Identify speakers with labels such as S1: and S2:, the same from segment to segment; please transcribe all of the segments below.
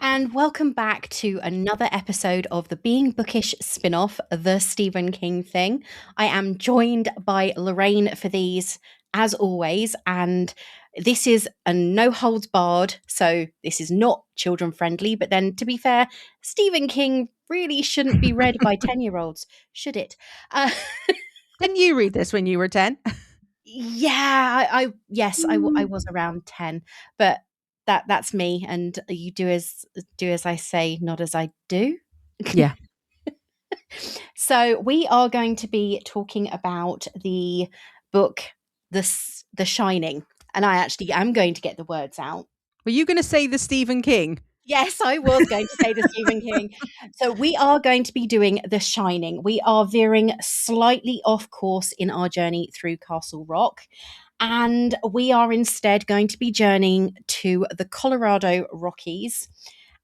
S1: and welcome back to another episode of the Being Bookish spin-off, The Stephen King Thing. I am joined by Lorraine for these, as always, and this is a no holds barred, so this is not children friendly, but then to be fair, Stephen King really shouldn't be read by 10-year-olds, should it? Uh,
S2: Didn't you read this when you were 10?
S1: yeah, I was around 10, but that's me, and you do as I say, not as I do.
S2: Yeah.
S1: So we are going to be talking about the book The Shining, and I actually am going to get the words out.
S2: Were you going to say the Stephen King?
S1: Yes, I was going to say the Stephen King. So we are going to be doing The Shining. We are veering slightly off course in our journey through Castle Rock. And we are instead going to be journeying to the Colorado Rockies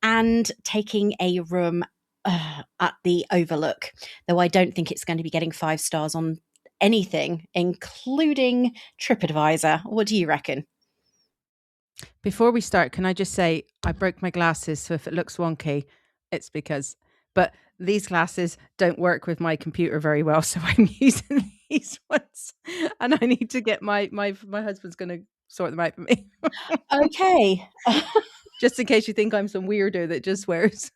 S1: and taking a room at the Overlook, though I don't think it's going to be getting 5 stars on anything, including TripAdvisor. What do you reckon?
S2: Before we start, can I just say I broke my glasses, so if it looks wonky, it's because. But these glasses don't work with my computer very well, so I'm using these ones, and I need to get my husband's going to sort them out for me.
S1: Okay.
S2: Just in case you think I'm some weirdo that just wears.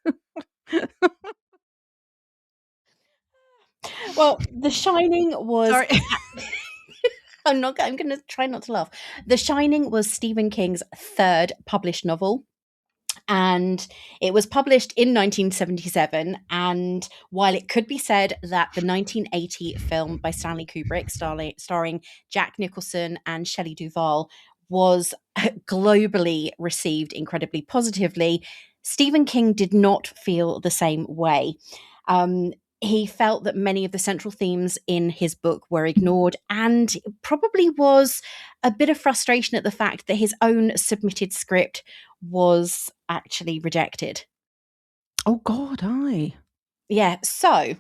S1: Well, The Shining was.
S2: Sorry.
S1: I'm going to try not to laugh. The Shining was Stephen King's third published novel. And it was published in 1977. And while it could be said that the 1980 film by Stanley Kubrick, starring Jack Nicholson and Shelley Duvall, was globally received incredibly positively, Stephen King did not feel the same way. He felt that many of the central themes in his book were ignored, and probably was a bit of frustration at the fact that his own submitted script was actually rejected.
S2: Oh God, aye.
S1: Yeah, so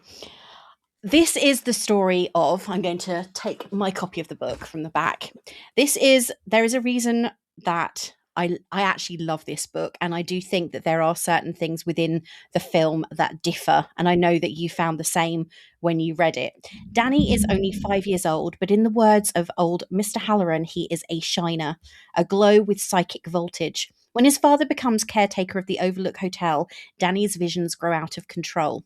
S1: this is the story of, I'm going to take my copy of the book from the back. There is a reason that I actually love this book, and I do think that there are certain things within the film that differ, and I know that you found the same when you read it. Danny is only 5 years old, but in the words of old Mr. Halloran, he is a shiner, a glow with psychic voltage. When his father becomes caretaker of the Overlook Hotel, Danny's visions grow out of control.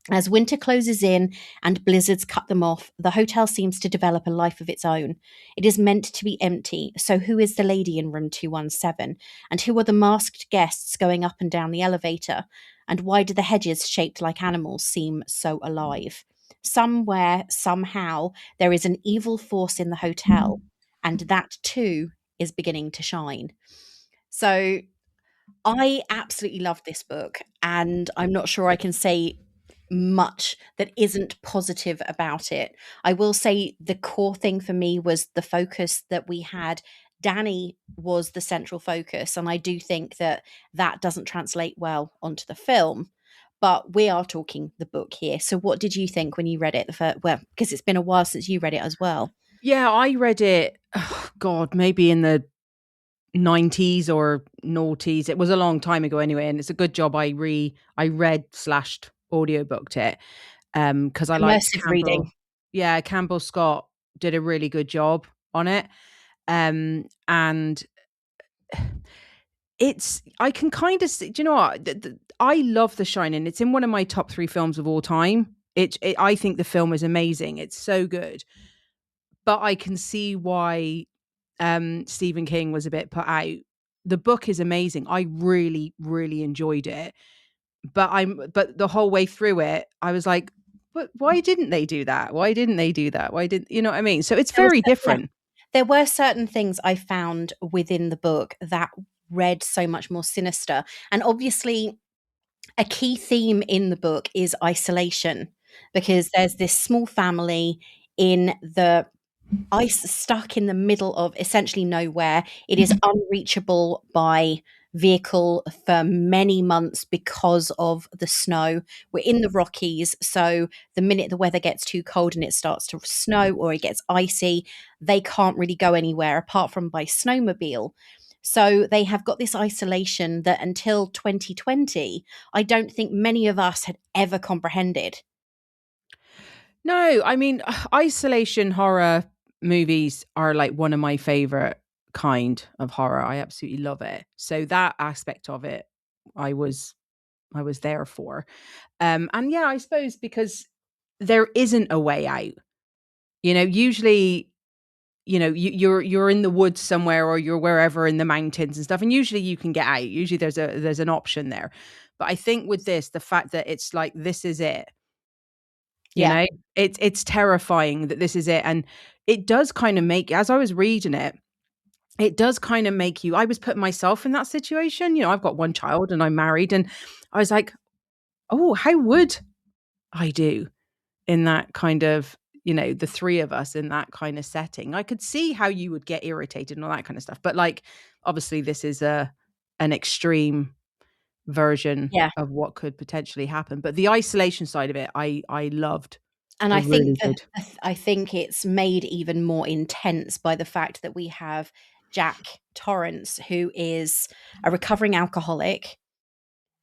S1: As winter closes in and blizzards cut them off, the hotel seems to develop a life of its own. It is meant to be empty, so who is the lady in room 217? And who are the masked guests going up and down the elevator? And why do the hedges shaped like animals seem so alive? Somewhere, somehow, there is an evil force in the hotel, and that too is beginning to shine. So I absolutely love this book, and I'm not sure I can say much that isn't positive about it. I will say the core thing for me was the focus that we had. Danny was the central focus, and I do think that that doesn't translate well onto the film. But we are talking the book here. So, what did you think when you read it? Well, because it's been a while since you read it as well.
S2: Yeah, I read it. Oh God, maybe in the 90s or noughties. It was a long time ago anyway, and it's a good job I read slashed audiobooked it because I liked
S1: Immersive reading.
S2: Yeah, Campbell Scott did a really good job on it, and it's I can kind of see, do you know what, I love The Shining. It's in one of my top 3 films of all time. I think the film is amazing. It's so good, but I can see why Stephen King was a bit put out. The book is amazing. I really, really enjoyed it. But the whole way through it, I was like, but why didn't they do that? Why didn't they do that? Why didn't, you know what I mean? So it's very different.
S1: There were certain things I found within the book that read so much more sinister. And obviously, a key theme in the book is isolation, because there's this small family in the ice, stuck in the middle of essentially nowhere. It is unreachable by vehicle for many months because of the snow. We're in the Rockies, so the minute the weather gets too cold and it starts to snow or it gets icy, they can't really go anywhere apart from by snowmobile. So they have got this isolation that until 2020, I don't think many of us had ever comprehended.
S2: No, I mean, isolation horror movies are like one of my favorite kind of horror. I absolutely love it. So that aspect of it, I was I was there for. And yeah, I suppose because there isn't a way out. Usually, you're in the woods somewhere or you're wherever in the mountains and stuff, and usually you can get out. Usually there's an option there. But I think with this, the fact that it's like this is it, you
S1: Yeah.
S2: know, it's terrifying that this is it. And it does kind of make, as I was reading it, it does kind of make you, I was putting myself in that situation. I've got one child and I'm married, and I was like, oh, how would I do in that kind of, the three of us in that kind of setting? I could see how you would get irritated and all that kind of stuff. But like, obviously this is an extreme version
S1: Yeah.
S2: of what could potentially happen. But the isolation side of it, I loved.
S1: And
S2: I
S1: I think
S2: really did.
S1: I think it's made even more intense by the fact that we have Jack Torrance, who is a recovering alcoholic.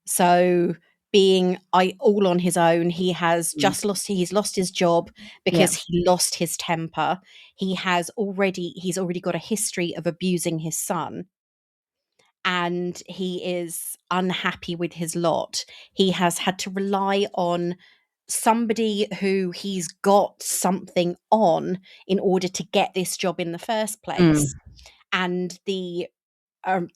S1: So being all on his own,
S2: Mm.
S1: he's lost his job
S2: Yeah.
S1: because he lost his temper. He's already got a history of abusing his son, and he is unhappy with his lot. He has had to rely on somebody who he's got something on in order to get this job in the first
S2: Mm.
S1: place. And the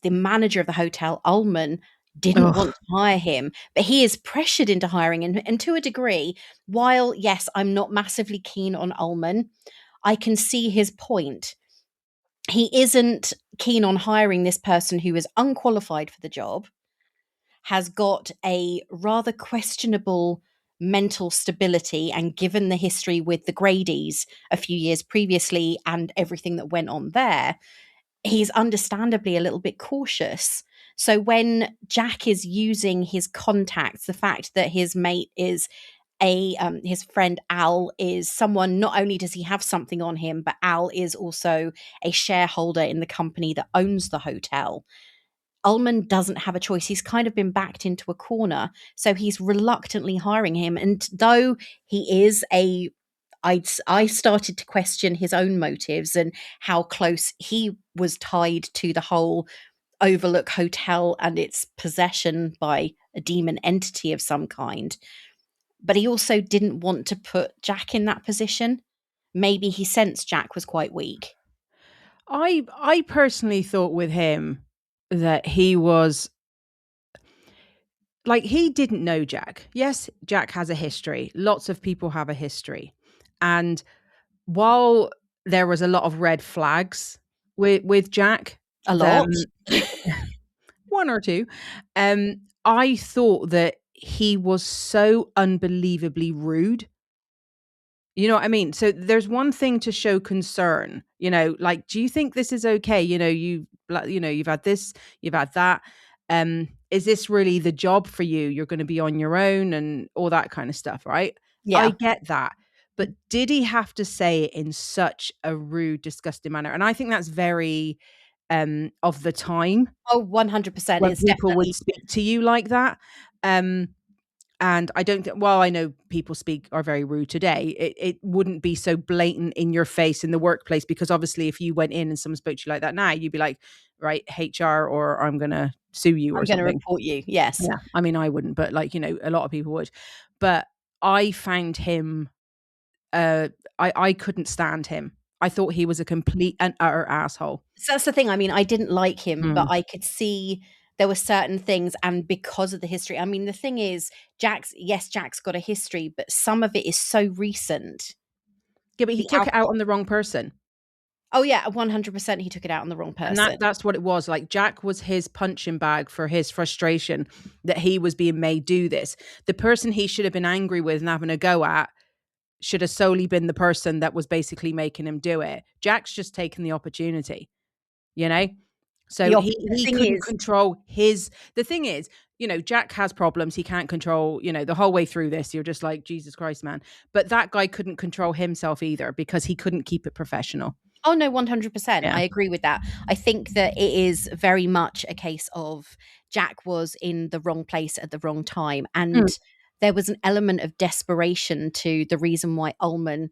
S1: manager of the hotel, Ullman, didn't
S2: Ugh.
S1: want to hire him, but he is pressured into hiring him. And to a degree, while yes, I'm not massively keen on Ullman, I can see his point. He isn't keen on hiring this person who is unqualified for the job, has got a rather questionable mental stability, and given the history with the Grady's a few years previously and everything that went on there, he's understandably a little bit cautious. So when Jack is using his contacts, the fact that his mate is his friend Al is someone, not only does he have something on him, but Al is also a shareholder in the company that owns the hotel. Ullman doesn't have a choice. He's kind of been backed into a corner, so he's reluctantly hiring him. And though he is I started to question his own motives and how close he was tied to the whole Overlook Hotel and its possession by a demon entity of some kind. But he also didn't want to put Jack in that position. Maybe he sensed Jack was quite weak.
S2: I personally thought with him that he was like, he didn't know Jack. Yes, Jack has a history. Lots of people have a history. And while there was a lot of red flags with Jack,
S1: A lot.
S2: one or two, I thought that he was so unbelievably rude. You know what I mean? So there's one thing to show concern, like, do you think this is okay? You've had this, you've had that. Is this really the job for you? You're going to be on your own and all that kind of stuff, right? I
S1: Yeah.
S2: get that. But did he have to say it in such a rude, disgusting manner? And I think that's very of the time
S1: Oh, 100%.
S2: when
S1: It's
S2: people would
S1: definitely.
S2: speak to you like that. Um, and I don't think, while I know people are very rude today, it wouldn't be so blatant in your face in the workplace, because obviously if you went in and someone spoke to you like that now, you'd be like, right, HR, or I'm going to sue you or
S1: I'm going to
S2: something.
S1: report you. Yes.
S2: Yeah. I mean, I wouldn't, but like, a lot of people would. But I found him, I couldn't stand him. I thought he was a complete and utter asshole.
S1: So that's the thing. I mean, I didn't like him, but
S2: Mm.
S1: I could see there were certain things, and because of the history. I mean, the thing is, Jack's got a history, but some of it is so recent.
S2: Yeah, but he
S1: The
S2: took it out
S1: alcohol.
S2: on the wrong person.
S1: Oh yeah, 100%. He took it out on the wrong
S2: And
S1: person.
S2: that's what it was. Like, Jack was his punching bag for his frustration that he was being made do this. The person he should have been angry with and having a go at should have solely been the person that was basically making him do it. Jack's just taken the opportunity, you know? So
S1: The
S2: he
S1: thing
S2: couldn't
S1: is,
S2: control the thing is, Jack has problems. He can't control, the whole way through this. You're just like, Jesus Christ, man. But that guy couldn't control himself either, because he couldn't keep it professional.
S1: Oh no, 100%.
S2: Yeah.
S1: I agree with that. I think that it is very much a case of Jack was in the wrong place at the wrong time.
S2: Mm,
S1: And there was an element of desperation to the reason why Ullman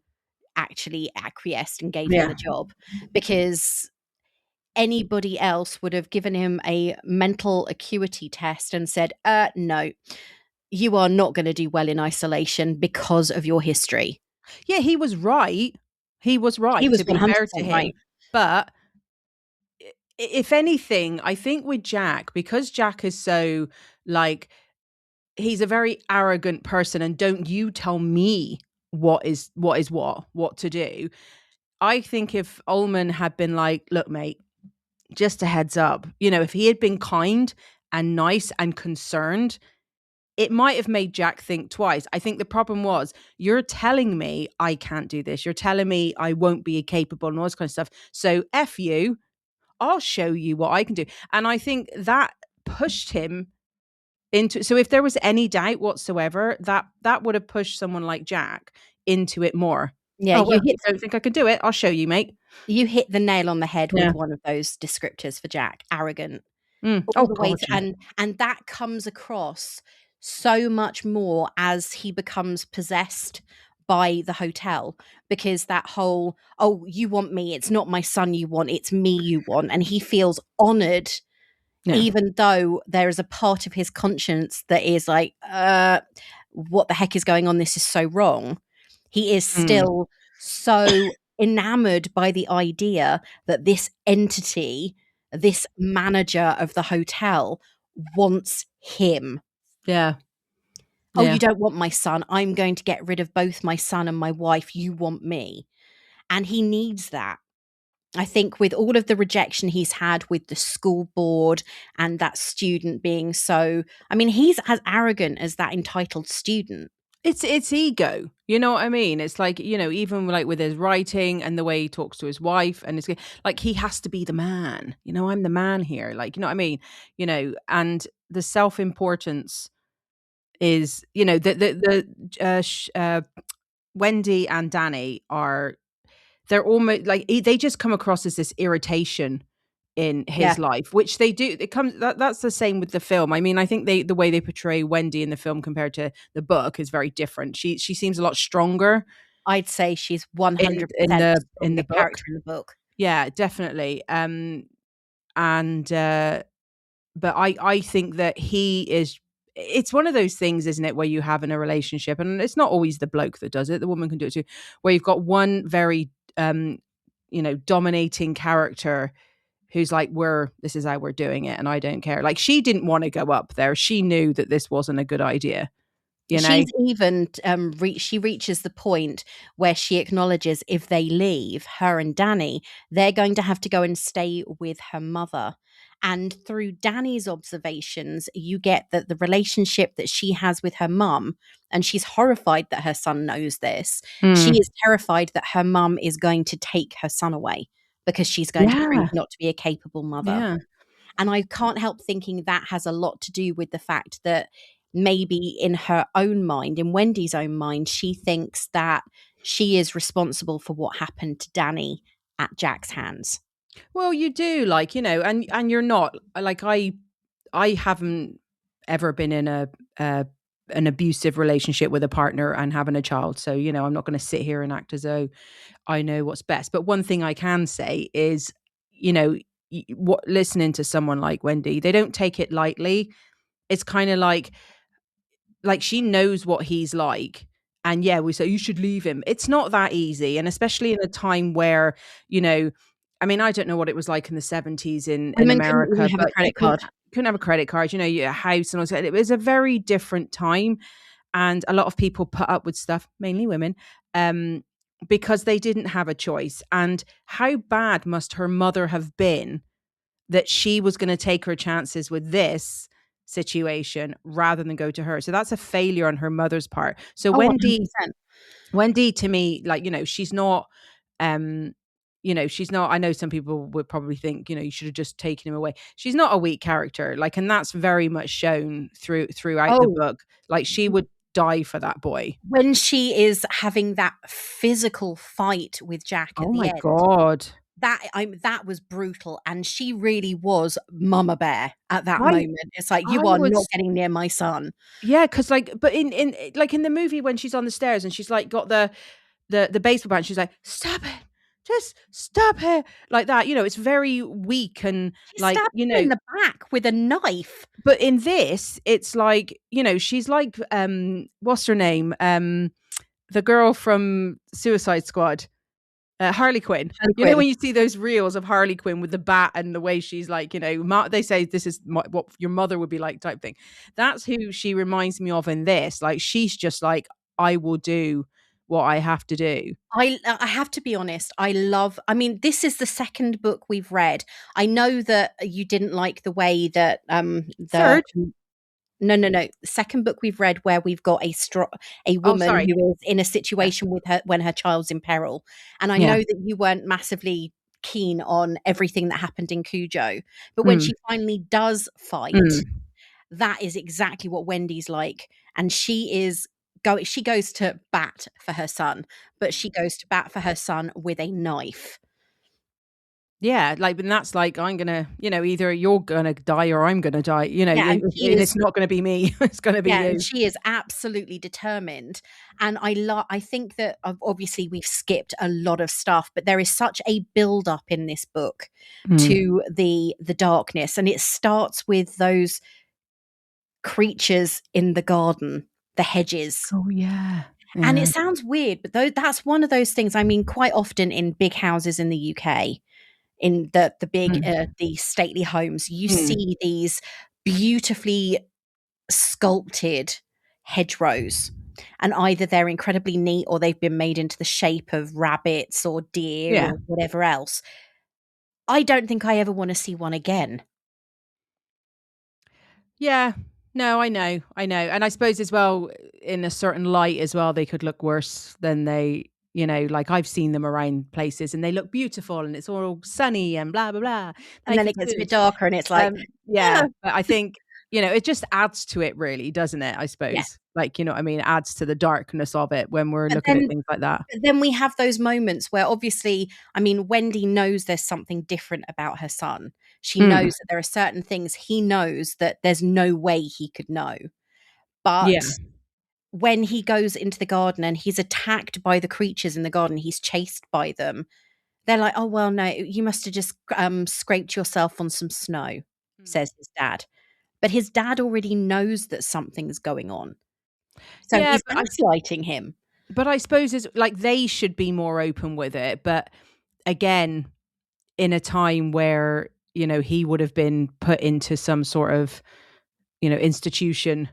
S1: actually acquiesced and gave him
S2: yeah.
S1: the job, because anybody else would have given him a mental acuity test and said, no, you are not going to do well in isolation because of your history.
S2: Yeah, he was right. He was
S1: He
S2: right,
S1: was
S2: to be fair to
S1: 100%
S2: him.
S1: right.
S2: But if anything, I think with Jack, because Jack is so like, he's a very arrogant person, and don't you tell me what to do. I think if Ullman had been like, look, mate, just a heads up, if he had been kind and nice and concerned, it might have made Jack think twice. I think the problem was, you're telling me I can't do this. You're telling me I won't be capable and all this kind of stuff. So F you, I'll show you what I can do. And I think that pushed him into, so if there was any doubt whatsoever, that would have pushed someone like Jack into it more.
S1: Yeah,
S2: Oh, well, you don't think I can do it? I'll show you, mate.
S1: you hit the nail on the head
S2: Yeah.
S1: with one of those descriptors for Jack, arrogant.
S2: Oh
S1: All the
S2: God,
S1: ways,
S2: yeah.
S1: and that comes across so much more as he becomes possessed by the hotel, because that whole, oh, you want me, it's not my son you want, it's me you want, and he feels honored,
S2: Yeah.
S1: even though there is a part of his conscience that is like, what the heck is going on, this is so wrong. He is
S2: Mm.
S1: still so enamored by the idea that this entity, this manager of the hotel, wants him.
S2: Yeah.
S1: Oh, you
S2: Yeah.
S1: don't want my son, I'm going to get rid of both my son and my wife, you want me. And he needs that. I think with all of the rejection he's had with the school board and that student being so, I mean, he's as arrogant as that entitled student.
S2: It's ego. You know what I mean? It's like, even like with his writing and the way he talks to his wife, and it's like he has to be the man. I'm the man here. Like, you know what I mean? And the self-importance is, Wendy and Danny they're almost like, they just come across as this irritation in
S1: Yeah,
S2: his life, which they do. That's the same with the film. I mean, I think the way they portray Wendy in the film compared to the book is very different. She seems a lot stronger
S1: I'd say she's
S2: in
S1: 100% the
S2: the
S1: stronger
S2: book.
S1: character in the book.
S2: Yeah, definitely. And but I think that he is. It's one of those things, isn't it, where you have in a relationship, and it's not always the bloke that does it. The woman can do it too, where you've got one very dominating character who's like, this is how we're doing it, and I don't care. Like, she didn't want to go up there. She knew that this wasn't a good idea, you know?
S1: She's even she reaches the point where she acknowledges if they leave, her and Danny, they're going to have to go and stay with her mother. And through Danny's observations, you get that the relationship that she has with her mum, and she's horrified that her son knows this. She
S2: Mm.
S1: is terrified that her mum is going to take her son away because she's going to prove
S2: Yeah.
S1: not to be a capable mother.
S2: Yeah.
S1: And I can't help thinking that has a lot to do with the fact that maybe in her own mind, in Wendy's own mind, she thinks that she is responsible for what happened to Danny at Jack's hands.
S2: Well, you do, like, and you're not like, I haven't ever been in an abusive relationship with a partner and having a child. So, I'm not going to sit here and act as though I know what's best. But one thing I can say is, listening to someone like Wendy, they don't take it lightly. It's kind of like she knows what he's like. And yeah, we say you should leave him. It's not that easy. And especially in a time where, I mean, I don't know what it was like in the 70s in
S1: Women couldn't even
S2: America,
S1: have a
S2: but you
S1: credit card.
S2: couldn't have a credit card, your house and all that. It was a very different time. And a lot of people put up with stuff, mainly women, because they didn't have a choice. And how bad must her mother have been that she was going to take her chances with this situation rather than go to her? So that's a failure on her mother's part. So
S1: Oh,
S2: Wendy
S1: 100%.
S2: Wendy to me, like, she's not, she's not, I know some people would probably think, you should have just taken him away. She's not a weak character. Like, and that's very much shown throughout the
S1: Oh,
S2: book. Like, she would die for that boy.
S1: when she is having that physical fight with Jack at
S2: Oh
S1: the
S2: my
S1: end,
S2: God.
S1: that was brutal, and she really was mama bear at that
S2: I
S1: moment. It's like,
S2: I
S1: you are not
S2: was
S1: getting near my son.
S2: Yeah, because like, but in like in the movie when she's on the stairs and she's like got the baseball bat, and she's like, "Stop it, just stop it," like that. It's very weak and
S1: She
S2: like
S1: stabbed him in the back with a knife.
S2: But in this, it's like she's like what's her name, the girl from Suicide Squad. Harley Quinn.
S1: Harley Quinn.
S2: When you see those reels of Harley Quinn with the bat and the way she's like, they say this is what your mother would be like type thing. That's who she reminds me of in this. Like, she's just like, I will do what I have to do.
S1: I have to be honest. I mean, this is the second book we've read. I know that you didn't like the way that the
S2: Third.
S1: no, no, no. The second book we've read, where we've got a
S2: Oh,
S1: woman
S2: sorry.
S1: who is in a
S2: Yeah.
S1: situation with her when her child's in peril. And I
S2: Yeah.
S1: know that you weren't massively keen on everything that happened in Cujo, but when
S2: Mm,
S1: she finally does fight,
S2: mm.
S1: that is exactly what Wendy's like. And she goes to bat for her son, but she goes to bat for her son with a knife.
S2: Yeah, like, and that's like, I'm gonna, either you're gonna die or I'm gonna die,
S1: Yeah,
S2: and
S1: and she is
S2: it's not gonna be me. It's gonna be
S1: Yeah, and
S2: you.
S1: she is absolutely determined. And I think that obviously we've skipped a lot of stuff, but there is such a build up in this book
S2: Mm.
S1: to the darkness, and it starts with those creatures in the garden, the hedges.
S2: Oh yeah.
S1: And it
S2: Yeah.
S1: sounds weird, but that's one of those things. I mean, quite often in big houses in the UK, in the big
S2: Mm.
S1: the stately homes, you
S2: Mm.
S1: see these beautifully sculpted hedgerows, and either they're incredibly neat or they've been made into the shape of rabbits or deer
S2: Yeah.
S1: or whatever else. I don't think I ever want to see one again.
S2: Yeah. No, I know. And I suppose as well, in a certain light as well, they could look worse than they, like, I've seen them around places and they look beautiful and it's all sunny and blah, blah, blah.
S1: And
S2: Life
S1: then
S2: is
S1: it gets a
S2: good.
S1: bit darker and it's like,
S2: Yeah.
S1: "Ah."
S2: But I think, it just adds to it really, doesn't it? I
S1: Yeah.
S2: suppose. Like, what I mean? It adds to the darkness of it when we're
S1: But
S2: looking at
S1: then
S2: things like that.
S1: but then we have those moments where obviously, I mean, Wendy knows there's something different about her son. She
S2: Mm.
S1: knows that there are certain things he knows that there's no way he could know.
S2: Yeah.
S1: But when he goes into the garden and he's attacked by the creatures in the garden, he's chased by them. They're like, "Oh, well, no, you must have just, scraped yourself on some snow,"
S2: Mm.
S1: says his dad. But his dad already knows that something's going on. So
S2: Yeah,
S1: he's gaslighting him.
S2: but I suppose it's like they should be more open with it. But again, in a time where, he would have been put into some sort of, institution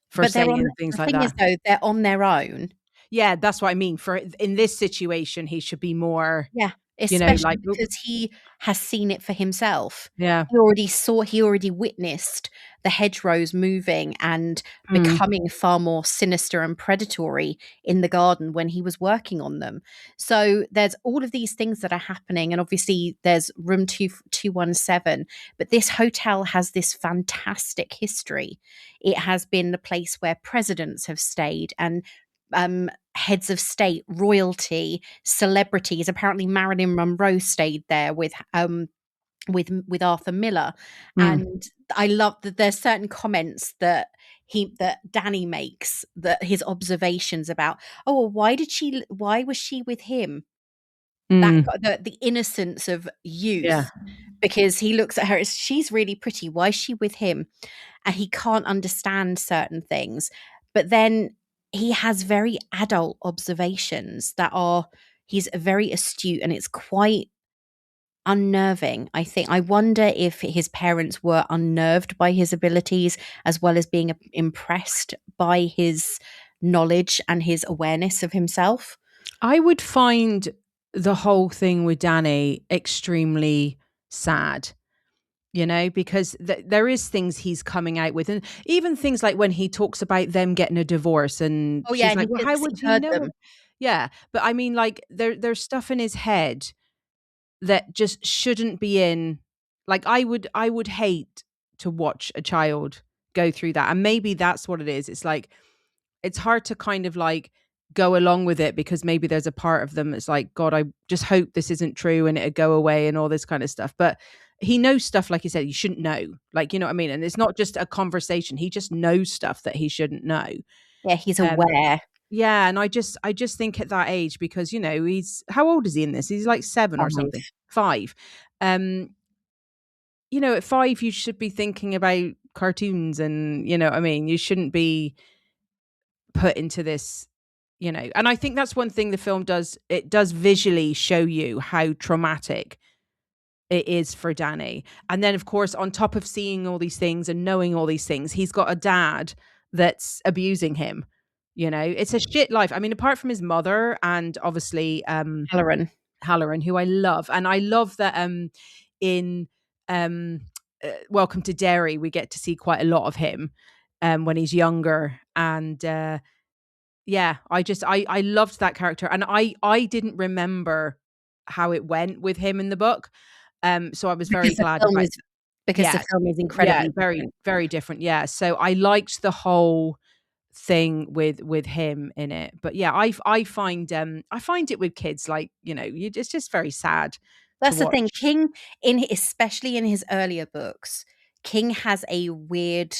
S2: for
S1: But
S2: saying things
S1: the
S2: like
S1: thing is,
S2: that.
S1: though, they're on their own.
S2: Yeah, that's what I mean. For in this situation, he should be more,
S1: Yeah, especially
S2: like, "Oop."
S1: because he has seen it for himself.
S2: Yeah.
S1: He already witnessed the hedgerows moving and
S2: Mm.
S1: becoming far more sinister and predatory in the garden when he was working on them. So there's all of these things that are happening, and obviously there's room 217, but this hotel has this fantastic history. It has been the place where presidents have stayed, and heads of state, royalty, celebrities. Apparently, Marilyn Monroe stayed there with Arthur Miller,
S2: Mm.
S1: and I love that there's certain comments that Danny makes, that his observations about, oh, well, why was she with him? That
S2: Mm.
S1: the innocence of
S2: Yeah.
S1: youth, because he looks at her as, she's really pretty. Why is she with him? And he can't understand certain things. But then he has very adult observations he's very astute, and it's quite unnerving. I think, I wonder if his parents were unnerved by his abilities as well as being impressed by his knowledge and his awareness of himself.
S2: I would find the whole thing with Danny extremely sad, because there is things he's coming out with, and even things like when he talks about them getting a divorce, and
S1: Oh, yeah,
S2: she's
S1: and
S2: like, "Well, how would
S1: he
S2: he
S1: heard
S2: know?"
S1: them.
S2: Yeah, but I mean, like, there's stuff in his head that just shouldn't be in. Like, I would hate to watch a child go through that, and maybe that's what it is. It's like, it's hard to kind of like go along with it because maybe there's a part of them that's like, God, I just hope this isn't true and it'd go away and all this kind of stuff. But he knows stuff, like you said, you shouldn't know. Like, you know what I mean? And it's not just a conversation. He just knows stuff that he shouldn't know.
S1: Yeah, he's
S2: Um,
S1: aware.
S2: yeah, and I just think at that age, because, you know, he's, how old is he in this? He's like 7 or
S1: 5.
S2: something. 5. Um, you know, at 5 you should be thinking about cartoons and, you know what I mean? You shouldn't be put into this, you know. And I think that's one thing the film does. It does visually show you how traumatic it is for Danny. And then, of course, on top of seeing all these things and knowing all these things, he's got a dad that's abusing him. You know, it's a shit life. I mean, apart from his mother and obviously
S1: Halloran.
S2: Halloran, who I love. And I love that in Welcome to Derry, we get to see quite a lot of him when he's younger. And yeah, I loved that character. And I didn't remember how it went with him in the book. So I was very
S1: Because the
S2: glad
S1: film
S2: about.
S1: is because the
S2: Yes.
S1: film is
S2: Yeah,
S1: incredibly
S2: very,
S1: different.
S2: very different. Yeah. So I liked the whole thing with him in it. But yeah, I find it with kids, like, you know, it's just very sad to
S1: That's the thing.
S2: watch.
S1: King, especially in his earlier books, King has a weird,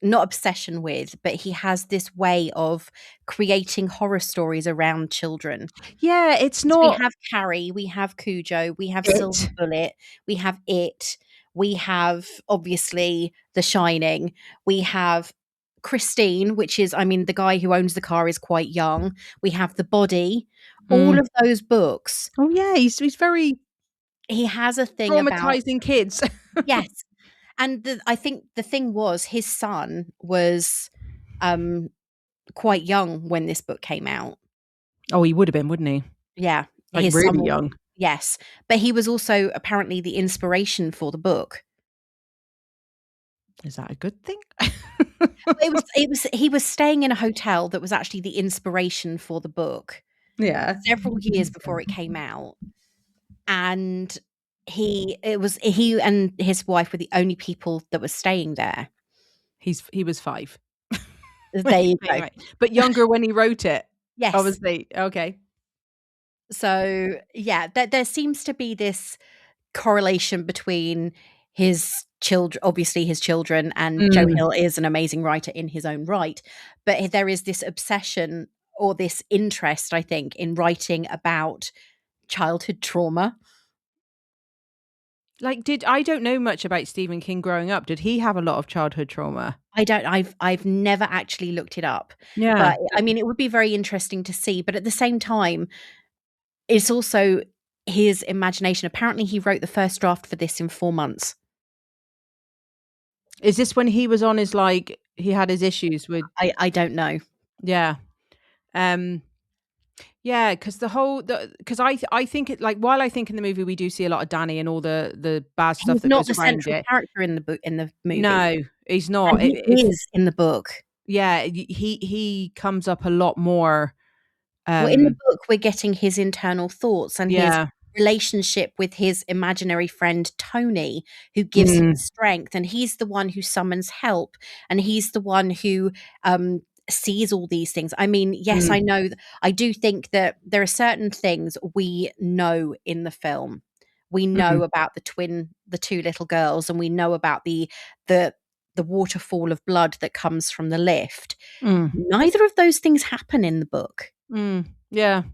S1: not obsession with, but he has this way of creating horror stories around children.
S2: Yeah, it's
S1: 'Cause we
S2: not
S1: have Carrie, we have Cujo, we have Silver
S2: it.
S1: Bullet, we have It, we have obviously The Shining, we have Christine, which is, I mean, the guy who owns the car is quite young. We have The Body. All
S2: Mm.
S1: of those books,
S2: Oh yeah, he's very
S1: he has a thing about,
S2: traumatizing kids.
S1: yes, and I think the thing was his son was um quite young when this book came out.
S2: Oh, he would have been, wouldn't he?
S1: Yeah,
S2: Like
S1: his son
S2: really
S1: was,
S2: young.
S1: yes, but he was also apparently the inspiration for the book.
S2: Is that a good thing?
S1: It was he was staying in a hotel that was actually the inspiration for the book
S2: Yeah.
S1: several years before it came out, and he and his wife were the only people that were staying there.
S2: He was 5 when
S1: There
S2: he
S1: you
S2: came
S1: go.
S2: out, but younger when he wrote it.
S1: Yes.
S2: Obviously. Okay.
S1: So, yeah, there seems to be this correlation between his children, obviously his children, and Joe
S2: Mm.
S1: Hill is an amazing writer in his own right, but there is this obsession or this interest, I think, in writing about childhood trauma.
S2: Like, I don't know much about Stephen King growing up. Did he have a lot of childhood trauma?
S1: I've never actually looked it up,
S2: Yeah.
S1: but I mean, it would be very interesting to see, but at the same time, it's also his imagination. Apparently, he wrote the first draft for this in 4 months.
S2: Is this when he was on his, like, he had his issues with,
S1: I don't know.
S2: yeah. Um yeah, because I think it, like, while I think in the movie we do see a lot of Danny and all the bad stuff
S1: He's
S2: that
S1: not
S2: goes
S1: the
S2: around
S1: central
S2: it.
S1: character in the book, in the movie,
S2: No, he's not.
S1: and he
S2: If
S1: is in the book.
S2: yeah, he comes up a lot more.
S1: Well, in the
S2: Um
S1: book, we're getting his internal thoughts and his
S2: yeah.
S1: relationship with his imaginary friend Tony, who gives him
S2: Mm,
S1: strength, and he's the one who summons help, and he's the one who sees all these things. I mean, yes, I
S2: mm,
S1: know. I do think that there are certain things we know in the film. We
S2: mm,
S1: know about the two little girls, and we know about the the waterfall of blood that comes from the lift.
S2: mm,
S1: Neither of those things happen in the book,
S2: yeah.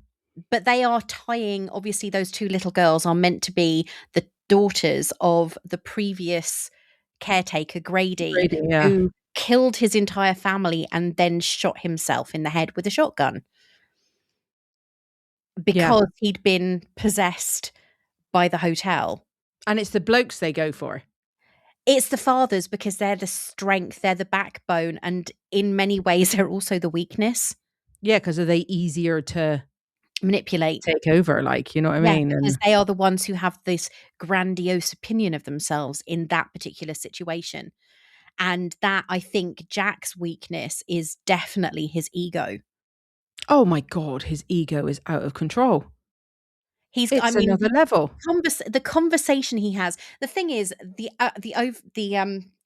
S1: but they are tying, obviously those two little girls are meant to be the daughters of the previous caretaker, Grady,
S2: Brady, yeah.
S1: who killed his entire family and then shot himself in the head with a shotgun
S2: Yeah.
S1: because he'd been possessed by the hotel.
S2: And it's the blokes they go for.
S1: It's the fathers because they're the strength, they're the backbone, and in many ways they're also the weakness.
S2: Yeah, because are they easier to
S1: Manipulate.
S2: take over, like, you know what I
S1: Yeah,
S2: mean?
S1: because
S2: And
S1: they are the ones who have this grandiose opinion of themselves in that particular situation. And that, I think, Jack's weakness is definitely his ego.
S2: oh my god, his ego is out of control.
S1: I
S2: It's
S1: mean,
S2: another level.
S1: the conversation he has. The thing is,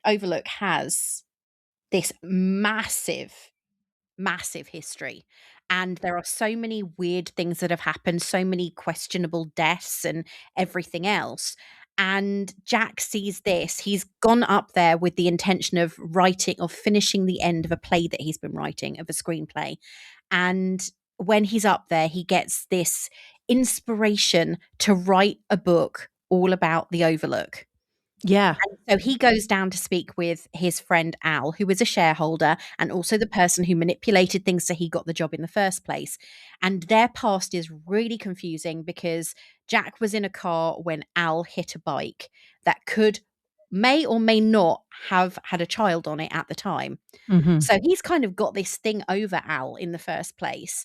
S1: Overlook has this massive history, and there are so many weird things that have happened, so many questionable deaths and everything else. And Jack sees this. He's gone up there with the intention of writing, of finishing the end of a play that he's been writing, of a screenplay. And when he's up there, he gets this inspiration to write a book all about the Overlook.
S2: Yeah.
S1: So he goes down to speak with his friend Al, who is a shareholder and also the person who manipulated things so he got the job in the first place. And their past is really confusing because Jack was in a car when Al hit a bike that may or may not have had a child on it at the time.
S2: Hmm.
S1: So he's kind of got this thing over Al in the first place.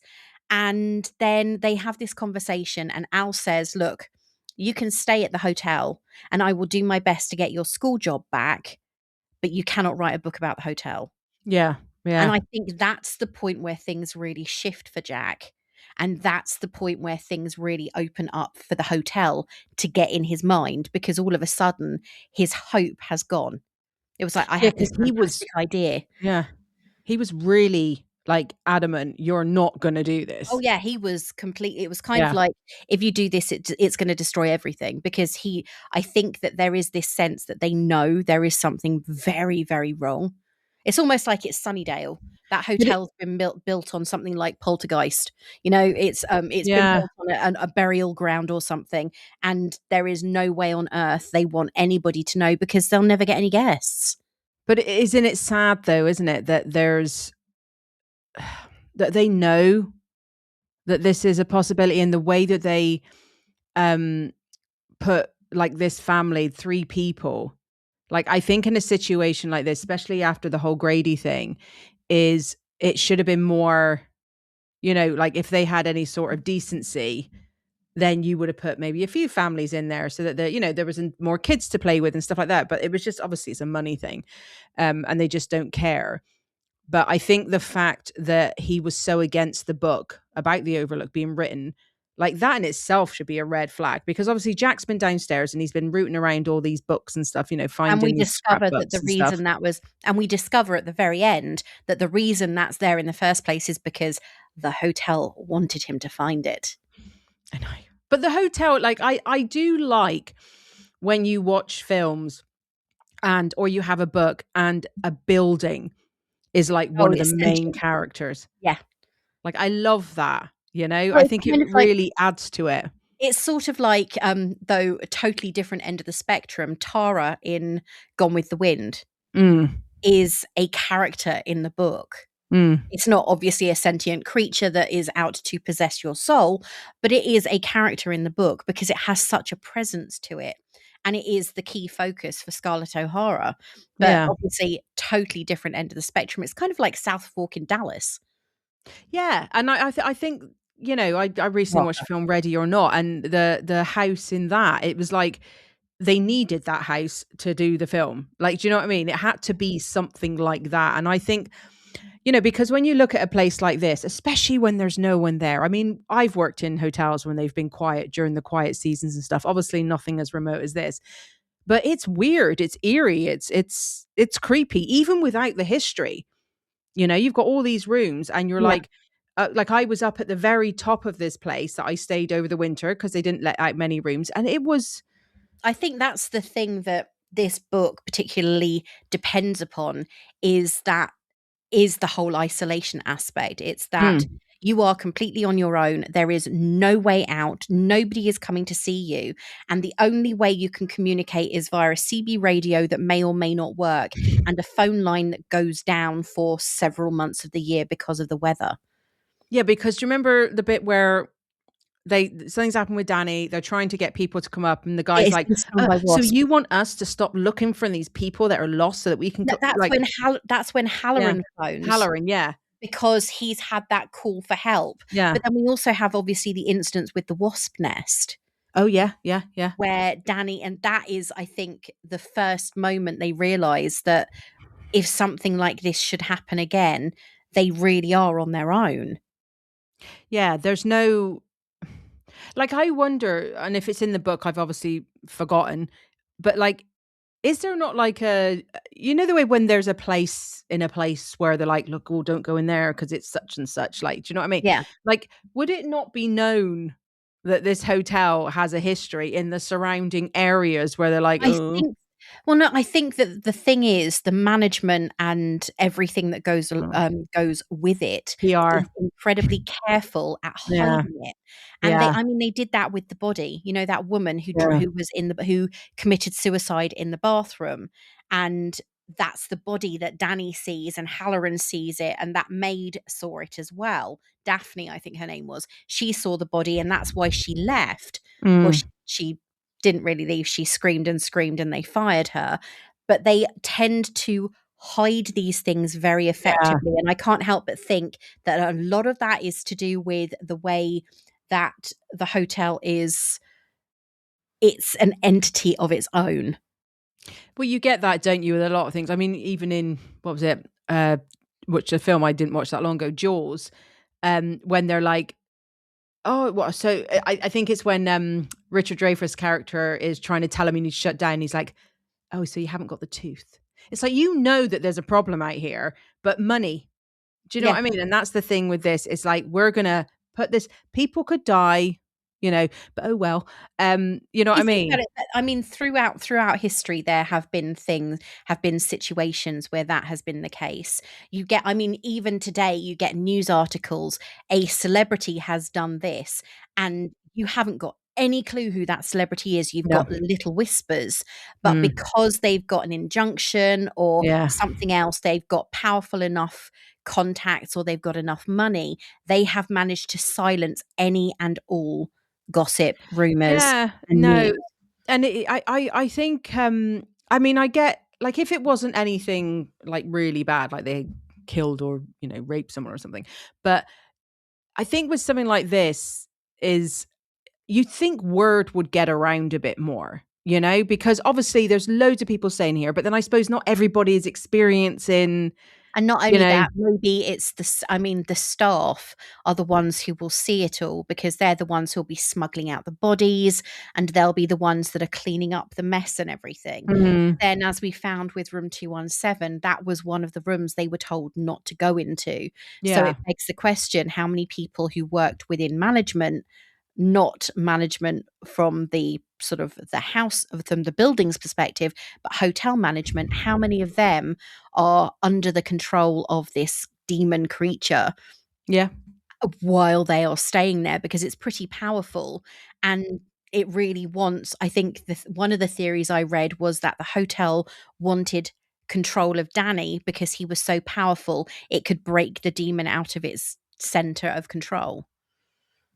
S1: And then they have this conversation, and Al says, "Look, you can stay at the hotel and I will do my best to get your school job back, but you cannot write a book about the hotel."
S2: Yeah.
S1: And
S2: Yeah.
S1: I think that's the point where things really shift for Jack. And that's the point where things really open up for the hotel to get in his mind, because all of a sudden his hope has gone. It was like, I
S2: Yeah.
S1: had this
S2: Because
S1: fantastic idea.
S2: yeah, he was really like adamant, you're not going to do
S1: Oh,
S2: this.
S1: yeah, he was completely, it was kind of
S2: Yeah.
S1: like, if you do this, it's gonna destroy everything, because I think that there is this sense that they know there is something very, very wrong. It's almost like it's Sunnydale. That
S2: But it,
S1: hotel's been built on something like Poltergeist. You know, it's been
S2: yeah.
S1: built on a burial ground or something, and there is no way on earth they want anybody to know, because they'll never get any guests.
S2: But isn't it sad though, isn't it, that that they know that this is a possibility, and the way that they um put like this family, three people, like I think in a situation like this, especially after the whole Grady thing, is it should have been more, like if they had any sort of decency, then you would have put maybe a few families in there so that there was more kids to play with and stuff like that. But it was just, obviously it's a money thing, and they just don't care. But I think the fact that he was so against the book about the Overlook being written, like that in itself should be a red flag, because obviously Jack's been downstairs and he's been rooting around all these books and stuff,
S1: And we
S2: finding
S1: discover that
S2: scrapbooks
S1: the
S2: and stuff.
S1: reason that was and we discover at the very end that the reason that's there in the first place is because the hotel wanted him to find it.
S2: I know. But the hotel, like I do like when you watch films or you have a book and a building is like
S1: Oh,
S2: one of the
S1: it's
S2: main
S1: sentient.
S2: characters.
S1: Yeah.
S2: Like I love that,
S1: Well,
S2: I
S1: it's
S2: think it
S1: kind of like,
S2: really adds to it.
S1: it's sort of like, though a totally different end of the spectrum, Tara in Gone with the Wind
S2: Mm,
S1: is a character in the book.
S2: mm.
S1: It's not obviously a sentient creature that is out to possess your soul, but it is a character in the book because it has such a presence to it. And it is the key focus for Scarlett O'Hara. But
S2: Yeah.
S1: obviously, totally different end of the spectrum. It's kind of like South Fork in Dallas.
S2: Yeah, and I think, I recently
S1: What?
S2: watched the film Ready or Not, and the house in that, it was like they needed that house to do the film. Like, do you know what I mean? It had to be something like that. And I think, because when you look at a place like this, especially when there's no one there. I mean, I've worked in hotels when they've been quiet during the quiet seasons and stuff. Obviously nothing as remote as this. But it's weird, it's eerie, it's creepy even without the history. You've got all these rooms and you're
S1: Yeah.
S2: like I was up at the very top of this place that I stayed over the winter because they didn't let out many rooms, and it was
S1: I think that's the thing that this book particularly depends upon, is that is the whole isolation aspect. It's that
S2: mm,
S1: you are completely on your own. There is no way out. Nobody is coming to see you. And the only way you can communicate is via a CB radio that may or may not work, and a phone line that goes down for several months of the year because of the weather.
S2: yeah, because do you remember the bit where something's happened with Danny, they're trying to get people to come up and the
S1: It
S2: guy's
S1: has
S2: like,
S1: been stung by
S2: so
S1: wasps.
S2: you want us to stop looking for these people that are lost so that we can
S1: That's
S2: like,
S1: when that's when
S2: yeah,
S1: Halloran phones,
S2: Halloran, yeah,
S1: because he's had that call for help.
S2: yeah,
S1: But then we also have obviously the instance with the wasp nest,
S2: oh yeah, yeah, yeah.
S1: where Danny, and that is, I think, the first moment they realize that if something like this should happen again, they really are on their own.
S2: Yeah, there's no, like, I wonder, and if it's in the book, I've obviously forgotten, but like is there not like a, you know, the way when there's a place in a place where they're like, look, oh, don't go in there because it's such and such. Like, do you know what I mean?
S1: Yeah.
S2: Like, would it not be known that this hotel has a history in the surrounding areas where they're like,
S1: I
S2: oh,
S1: think well, no, I think that the thing is the management and everything that goes with it
S2: PR.
S1: is incredibly careful at
S2: Yeah.
S1: hiding it. And
S2: Yeah.
S1: they did that with the body. You know, that woman
S2: Yeah.
S1: who was who committed suicide in the bathroom, and that's the body that Danny sees and Halloran sees it, and that maid saw it as well. Daphne, I think her name was. She saw the body, and that's why she left. Well,
S2: Mm.
S1: she didn't really leave. She screamed and screamed and they fired her. But they tend to hide these things very
S2: Yeah.
S1: effectively. And I can't help but think that a lot of that is to do with the way that the hotel is, it's an entity of its own.
S2: Well, you get that, don't you, with a lot of things. I mean, even in, what was it? Which a film I didn't watch that long ago, Jaws, when they're like, oh, what? So I think it's when Richard Dreyfuss' character is trying to tell him he needs to shut down. He's like, oh, so you haven't got the tooth. It's like, you know that there's a problem out here, but money. Do you know
S1: Yeah.
S2: what I mean? And that's the thing with this. It's like, we're going to put this, people could die, you know, but oh well. You know what I
S1: You think
S2: mean?
S1: about it, I mean, throughout history, there have been situations where that has been the case. You get, I mean, even today, you get news articles, a celebrity has done this, and you haven't got any clue who that celebrity is. You've
S2: No.
S1: got little whispers, but
S2: Mm.
S1: because they've got an injunction or
S2: Yeah.
S1: something else, they've got powerful enough contacts or they've got enough money, they have managed to silence any and all gossip, rumors,
S2: Yeah.
S1: and
S2: No.
S1: news.
S2: And I think, I mean, I get, like, if it wasn't anything like really bad, like they killed or, you know, raped someone or something. But I think with something like this is, you'd think word would get around a bit more, you know, because obviously there's loads of people staying here, but then I suppose not everybody is experiencing,
S1: And not
S2: you
S1: only
S2: know,
S1: that, maybe it's I mean, the staff are the ones who will see it all because they're the ones who'll be smuggling out the bodies and they'll be the ones that are cleaning up the mess and everything.
S2: mm,
S1: Then, as we found with room 217, that was one of the rooms they were told not to go into. So
S2: yeah,
S1: it begs the question, how many people who worked within management, not management from the sort of the house from the building's perspective, but hotel management, how many of them are under the control of this demon creature
S2: yeah,
S1: while they are staying there, because it's pretty powerful and it really wants, I think one of the theories I read was that the hotel wanted control of Danny because he was so powerful it could break the demon out of its center of control.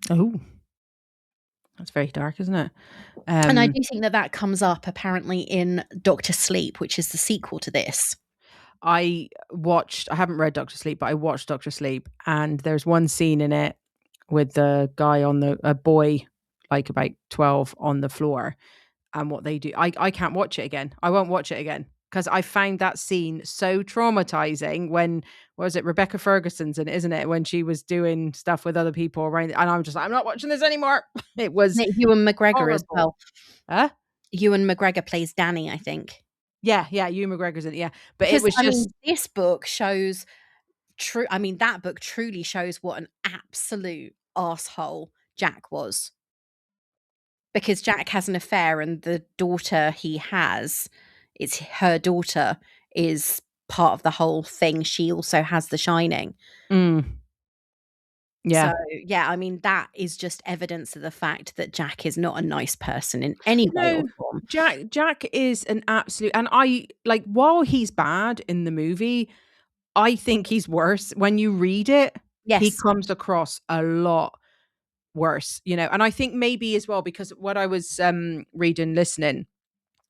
S2: oh, that's very dark, isn't it?
S1: And I
S2: Um,
S1: do think that that comes up apparently in Doctor Sleep, which is the sequel to this.
S2: I haven't read Doctor Sleep, but I watched Doctor Sleep, and there's one scene in it with the guy on a boy, like about 12, on the floor, and what they do. I can't watch it again. I won't watch it again because I found that scene so traumatizing when, what was it, Rebecca Ferguson's in it, isn't it? When she was doing stuff with other people around, and I'm just like, I'm not watching this anymore. It was
S1: Ewan McGregor as
S2: horrible.
S1: well.
S2: Huh?
S1: Ewan McGregor plays Danny, I think.
S2: Yeah, yeah, Ewan McGregor's in it, yeah. But it
S1: Because
S2: was
S1: I mean,
S2: just,
S1: this book shows true. I mean, that book truly shows what an absolute asshole Jack was. Because Jack has an affair, and the daughter he has, it's her daughter, is part of the whole thing. She also has The Shining.
S2: mm,
S1: So,
S2: yeah.
S1: yeah, I mean, that is just evidence of the fact that Jack is not a nice person in any way or
S2: No,
S1: form.
S2: Jack is an absolute, and I like, while he's bad in the movie, I think he's worse. When you read it, he
S1: Yes.
S2: comes across a lot worse, you know. And I think maybe as well, because what I was reading, listening,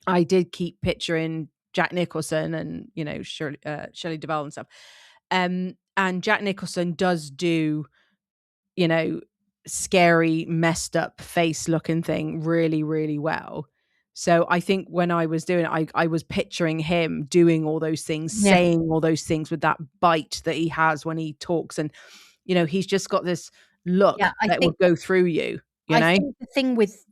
S2: I did keep picturing Jack Nicholson and, you know, Shirley Duvall and stuff. And Jack Nicholson does do, you know, scary, messed up face looking thing really, really well. So I think when I was doing it, I was picturing him doing all those things,
S1: Yeah.
S2: saying all those things with that bite that he has when he talks. And, you know, he's just got this
S1: Yeah,
S2: look
S1: I
S2: that would
S1: think
S2: go through you. you
S1: I
S2: know?
S1: think the thing with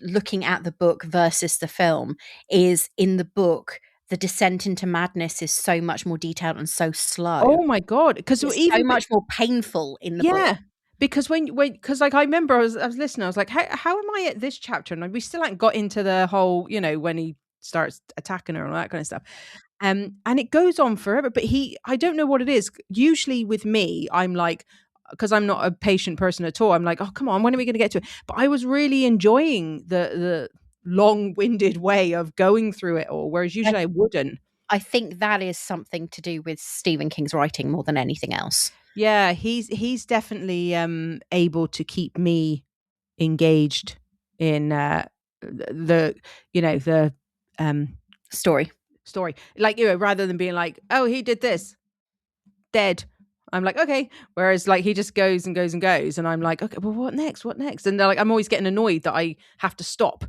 S1: looking at the book versus the film is in the book, the descent into madness is so much more detailed and so slow.
S2: Oh my God. Because
S1: It's so
S2: even
S1: much more painful in the book.
S2: yeah, because because like I remember I was listening, I was like, how am I at this chapter? And like, we still hadn't got into the whole, when he starts attacking her and all that kind of stuff. And it goes on forever. But I don't know what it is. Usually with me, I'm like, because I'm not a patient person at all. I'm like, oh come on, when are we going to get to it? But I was really enjoying the long-winded way of going through it all, whereas
S1: I
S2: usually I wouldn't.
S1: I think that is something to do with Stephen King's writing more than anything else.
S2: Yeah, he's definitely able to keep me engaged in the the um
S1: Story.
S2: story. Like, rather than being like, oh, he did this, dead. I'm like, okay. Whereas like he just goes and goes and goes, and I'm like, okay, well, what next? What next? And they're like, I'm always getting annoyed that I have to stop.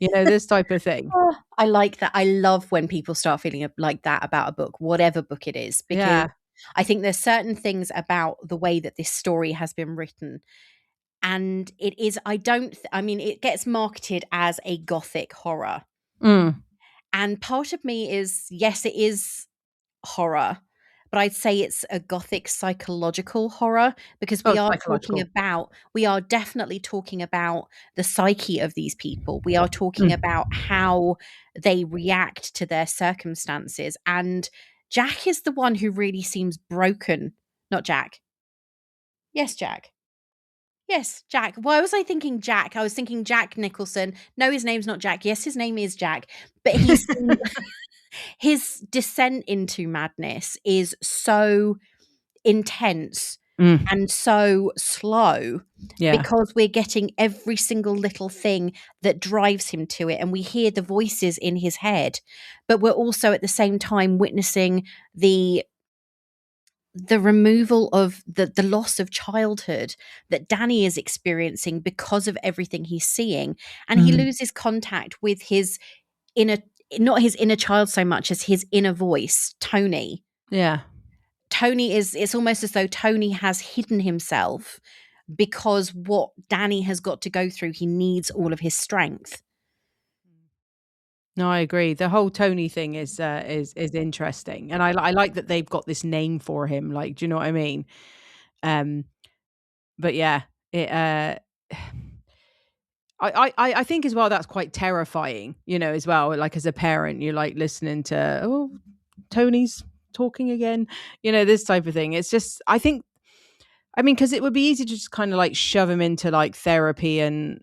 S2: This type of thing.
S1: Oh, I like that. I love when people start feeling like that about a book, whatever book it is, because
S2: Yeah.
S1: I think there's certain things about the way that this story has been written. And it is, I mean, it gets marketed as a gothic horror.
S2: Mm.
S1: And part of me is, yes, it is horror, but I'd say it's a gothic psychological horror because
S2: Oh, psychological.
S1: we are definitely talking about the psyche of these people. We are talking
S2: Mm.
S1: about how they react to their circumstances. And Jack is the one who really seems broken. Not Jack. Yes, Jack. Yes, Jack. Why was I thinking Jack? I was thinking Jack Nicholson. No, his name's not Jack. Yes, his name is Jack. But his descent into madness is so intense
S2: Mm.
S1: and so slow
S2: Yeah.
S1: because we're getting every single little thing that drives him to it, and we hear the voices in his head, but we're also at the same time witnessing the removal of the loss of childhood that Danny is experiencing because of everything he's seeing, and he
S2: Mm.
S1: loses contact with his inner, not his inner child so much as his inner voice, Tony.
S2: Yeah.
S1: Tony is, it's almost as though Tony has hidden himself because what Danny has got to go through, he needs all of his strength.
S2: No, I agree. The whole Tony thing is interesting, and I like that they've got this name for him. Like, do you know what I mean? Um, but yeah, it. I think as well that's quite terrifying. As well. Like as a parent, you're like listening to Tony's talking again. This type of thing. It's just I think. I mean, because it would be easy to just kind of like shove him into like therapy and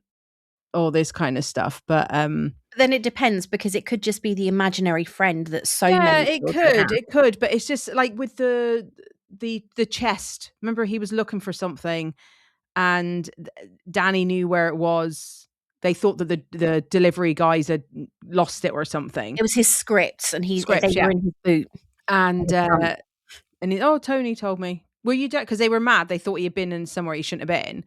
S2: all this kind of stuff, but
S1: Then it depends because it could just be the imaginary friend that so
S2: yeah,
S1: many children have.
S2: it could, but it's just like with the chest. Remember, he was looking for something, and Danny knew where it was. They thought that the delivery guys had lost it or something.
S1: It was his scripts, and they
S2: Scripts, yeah,
S1: were in his boot.
S2: and
S1: In front.
S2: Tony told me. Were you because they were mad? They thought he had been in somewhere he shouldn't have been,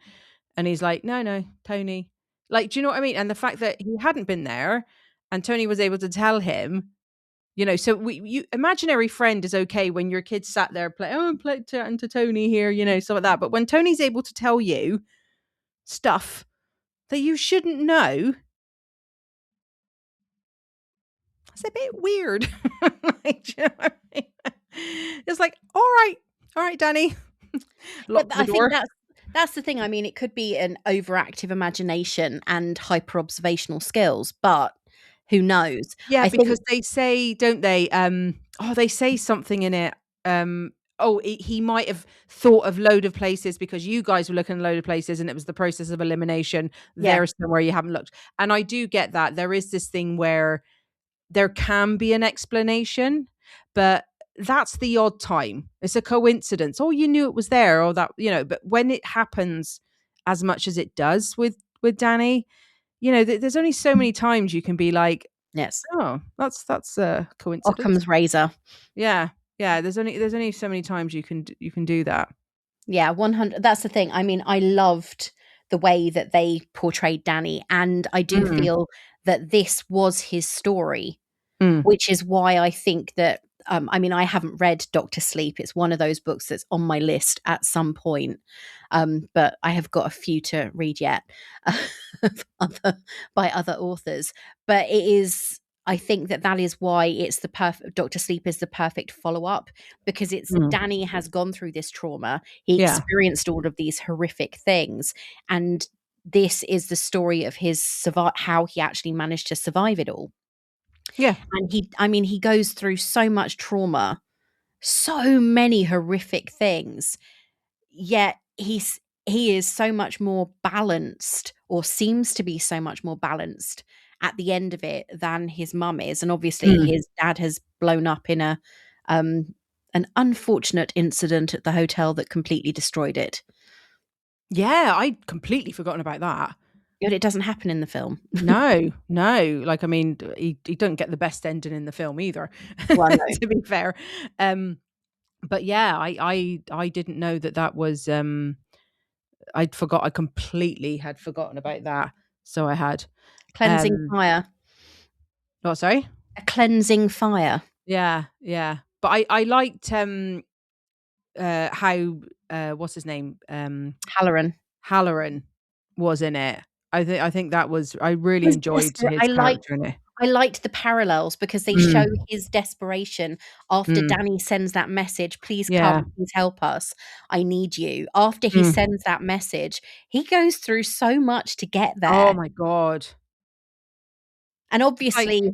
S2: and he's like, no, Tony. Like, do you know what I mean? And the fact that he hadn't been there, and Tony was able to tell him. So imaginary friend is okay when your kids sat there chatting to Tony here, stuff like that. But when Tony's able to tell you stuff that you shouldn't know, it's a bit weird. Like, do you know what I mean? It's like, all right, Danny,
S1: Yeah,
S2: lock
S1: but
S2: the
S1: I think
S2: door.
S1: that's the thing. I mean, it could be an overactive imagination and hyper observational skills, but who knows?
S2: Yeah,
S1: I think
S2: because they say, don't they? They say something in it. He might have thought of load of places because you guys were looking at a load of places, and it was the process of elimination.
S1: yeah,
S2: There's somewhere you haven't looked, and I do get that. There is this thing where there can be an explanation, but that's the odd time. It's a coincidence. Oh, you knew it was there, or that But when it happens as much as it does with Danny, there's only so many times you can be like,
S1: yes.
S2: oh, that's a coincidence.
S1: Occam's razor.
S2: Yeah. Yeah, there's only so many times you can do that.
S1: Yeah, 100. That's the thing. I mean, I loved the way that they portrayed Danny, and I do
S2: Mm,
S1: feel that this was his story,
S2: mm,
S1: which is why I think that I mean, I haven't read Doctor Sleep. It's one of those books that's on my list at some point, but I have got a few to read yet by other authors. But it is. I think that that is why it's the perfect. Doctor Sleep is the perfect follow up, because it's
S2: Mm.
S1: Danny has gone through this trauma. He
S2: Yeah.
S1: experienced all of these horrific things, and this is the story of his how he actually managed to survive it all.
S2: Yeah.
S1: And I mean, he goes through so much trauma, so many horrific things, yet he is so much more balanced, or seems to be so much more balanced at the end of it than his mum is. And obviously
S2: Mm.
S1: his dad has blown up in a an unfortunate incident at the hotel that completely destroyed it.
S2: Yeah, I'd completely forgotten about that.
S1: But it doesn't happen in the film.
S2: No, no. Like, I mean, he don't get the best ending in the film either,
S1: Well, no.
S2: to be fair. But yeah, I didn't know that that was, I completely had forgotten about that. So I had.
S1: Cleansing
S2: Um,
S1: fire.
S2: oh, sorry?
S1: A cleansing fire.
S2: Yeah, yeah. But I liked, how, what's his name?
S1: Halloran.
S2: Halloran was in it. I think that was, I really
S1: Was
S2: enjoyed
S1: desperate.
S2: his character in it.
S1: I liked the parallels because they show
S2: Mm,
S1: his desperation after
S2: mm,
S1: Danny sends that message, "Please
S2: yeah.
S1: come, please help us. I need you." After he
S2: Mm.
S1: sends that message, he goes through so much to get
S2: Oh
S1: there.
S2: my god.
S1: And
S2: It's like,
S1: obviously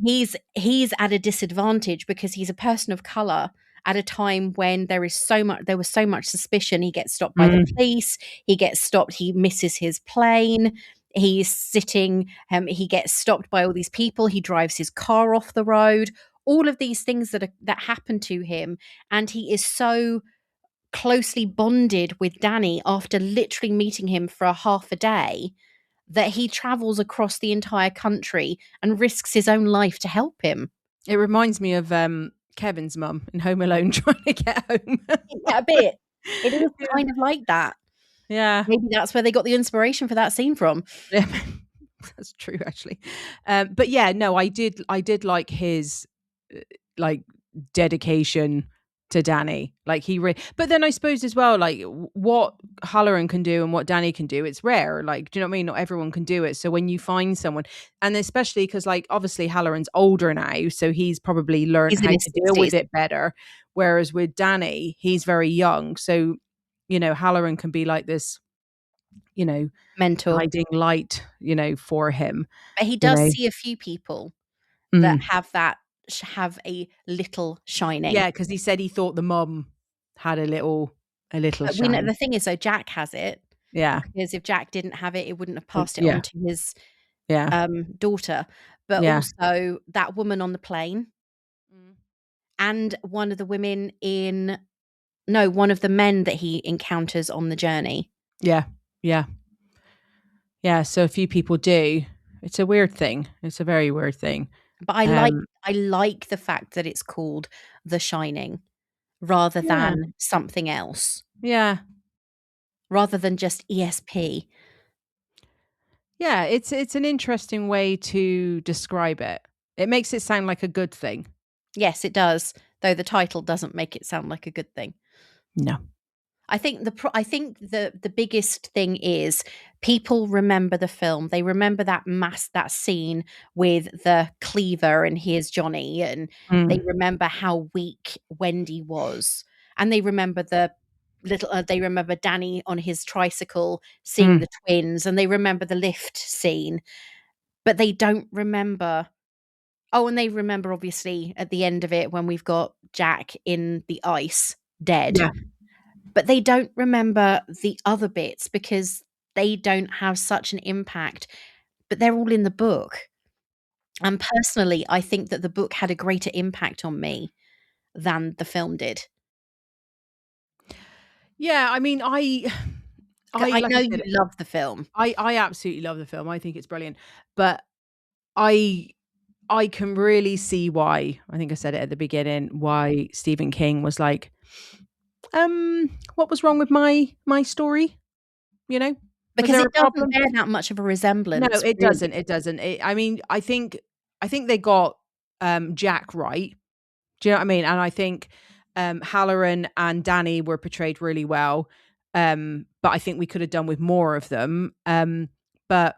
S1: he's at a disadvantage because he's a person of color at a time when there was so much suspicion. He gets stopped by the
S2: mm,
S1: police, he gets stopped, he misses his plane, he's sitting, he gets stopped by all these people, he drives his car off the road, all of these things that happen to him, and he is so closely bonded with Danny after literally meeting him for a half a day that he travels across the entire country and risks his own life to help him.
S2: it reminds me of, Kevin's mum in Home Alone trying to get home.
S1: Yeah, a bit. It is
S2: Yeah.
S1: kind of like that.
S2: Yeah.
S1: Maybe that's where they got the inspiration for that scene from.
S2: Yeah. That's true, actually. But yeah, no, I did like his, uh, like, dedication to Danny. Like, but then I suppose as well, like, what Halloran can do and what Danny can do, it's rare. Like, do you know what I mean? Not everyone can do it. So when you find someone, and especially because, like, obviously Halloran's older now, so he's probably learned
S1: He's in
S2: how
S1: his
S2: to deal with
S1: 60s.
S2: it better. Whereas with Danny, he's very young. So, Halloran can be like this, you know,
S1: Mentor.
S2: guiding light, for him,
S1: But he
S2: you
S1: does
S2: know.
S1: see a few people that
S2: Mm.
S1: have have a little shining.
S2: Yeah, because he said he thought the mum had a little
S1: But we know
S2: shine.
S1: the thing is, though, Jack has it,
S2: Yeah.
S1: because if Jack didn't have it, it wouldn't have
S2: Well,
S1: passed it on
S2: yeah.
S1: to his
S2: Yeah.
S1: daughter. But
S2: Yeah.
S1: also that woman on the plane,
S2: Mm.
S1: and one of the women in no, one of the men that he encounters on the journey.
S2: Yeah. Yeah. Yeah, so a few people do. It's a weird thing. It's a very weird thing.
S1: But
S2: Um,
S1: I like the fact that it's called The Shining rather
S2: yeah.
S1: than something else,
S2: Yeah.
S1: rather than just ESP.
S2: Yeah, it's an interesting way to describe it. It makes it sound like a good thing.
S1: Yes, it does, though the title doesn't make it sound like a good thing.
S2: No.
S1: I think the biggest thing is people remember the film. They remember that scene with the cleaver and here's Johnny, and they
S2: Mm.
S1: remember how weak Wendy was, and they remember Danny on his tricycle seeing
S2: Mm.
S1: the twins, and they remember the lift scene, but they don't remember. Oh, and they remember obviously at the end of it when we've got Jack in the ice dead,
S2: Yeah.
S1: but they don't remember the other bits because they don't have such an impact, but they're all in the book. And personally, I think that the book had a greater impact on me than the film did.
S2: Yeah, I mean, I
S1: I
S2: like
S1: know
S2: I
S1: you
S2: said,
S1: love the film,
S2: I absolutely love the film. I think it's brilliant. But I I can really see why, I think I said it at the beginning, why Stephen King was like, what was wrong with my story? You know? Was
S1: because
S2: there
S1: it
S2: a
S1: doesn't
S2: problem?
S1: bear that much of a
S2: No,
S1: resemblance,
S2: it
S1: really.
S2: doesn't. It doesn't. I mean, I think they got, Jack right. Do you know what I mean? And I think Halloran and Danny were portrayed really well. But I think we could have done with more of them. But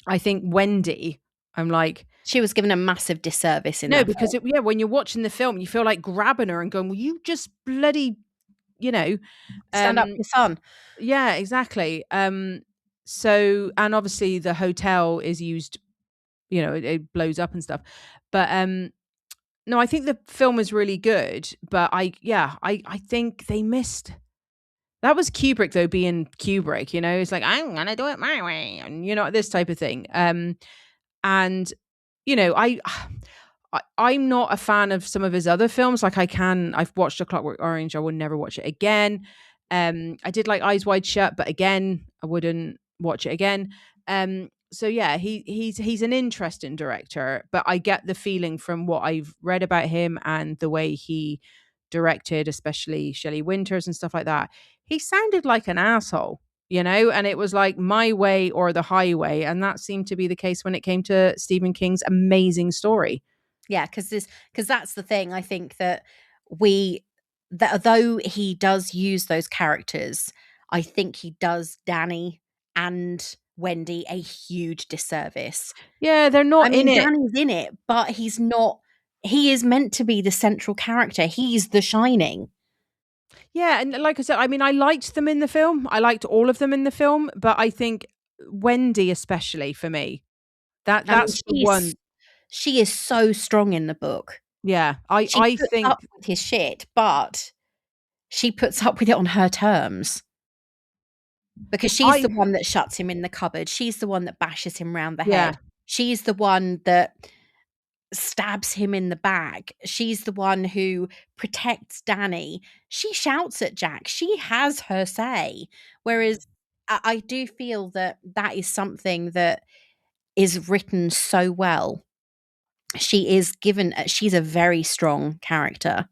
S2: I think Wendy, I'm like,
S1: She was given a massive disservice in
S2: no,
S1: that
S2: because
S1: film.
S2: yeah, when you're watching the film, you feel like grabbing her and going, "Well, you just bloody, you know,
S1: Stand up for
S2: um,
S1: your son.
S2: yeah, exactly." So and obviously the hotel is used, it blows up and stuff. But no, I think the film is really good. But I think they missed. That was Kubrick though, being Kubrick. It's like I'm gonna do it my way, and this type of thing. And you know, I'm not a fan of some of his other films. Like I've watched A Clockwork Orange. I would never watch it again. I did like Eyes Wide Shut, but again, I wouldn't watch it again. So yeah, he's an interesting director, but I get the feeling from what I've read about him and the way he directed, especially Shelley Winters and stuff like that. He sounded like an asshole, and it was like my way or the highway, and that seemed to be the case when it came to Stephen King's amazing story.
S1: Yeah, because that's the thing. I think that though he does use those characters, I think he does Danny and Wendy a huge disservice.
S2: Yeah, they're
S1: I
S2: not in
S1: mean,
S2: it.
S1: Danny's in it, but he's not. He is meant to be the central character. He's the shining.
S2: Yeah, and like I said, I mean, I liked them in the film. I liked all of them in the film, but I think Wendy, especially for me,
S1: I mean,
S2: that's the one.
S1: she is so strong in the book.
S2: Yeah, I
S1: She
S2: I
S1: puts
S2: think
S1: up with his shit, but she puts up with it on her terms. Because she's
S2: I
S1: the one that shuts him in the cupboard. She's the one that bashes him round the
S2: yeah
S1: head. She's the one that stabs him in the back. She's the one who protects Danny. She shouts at Jack. She has her say. Whereas I do feel that that is something that is written so well. She's a very strong character.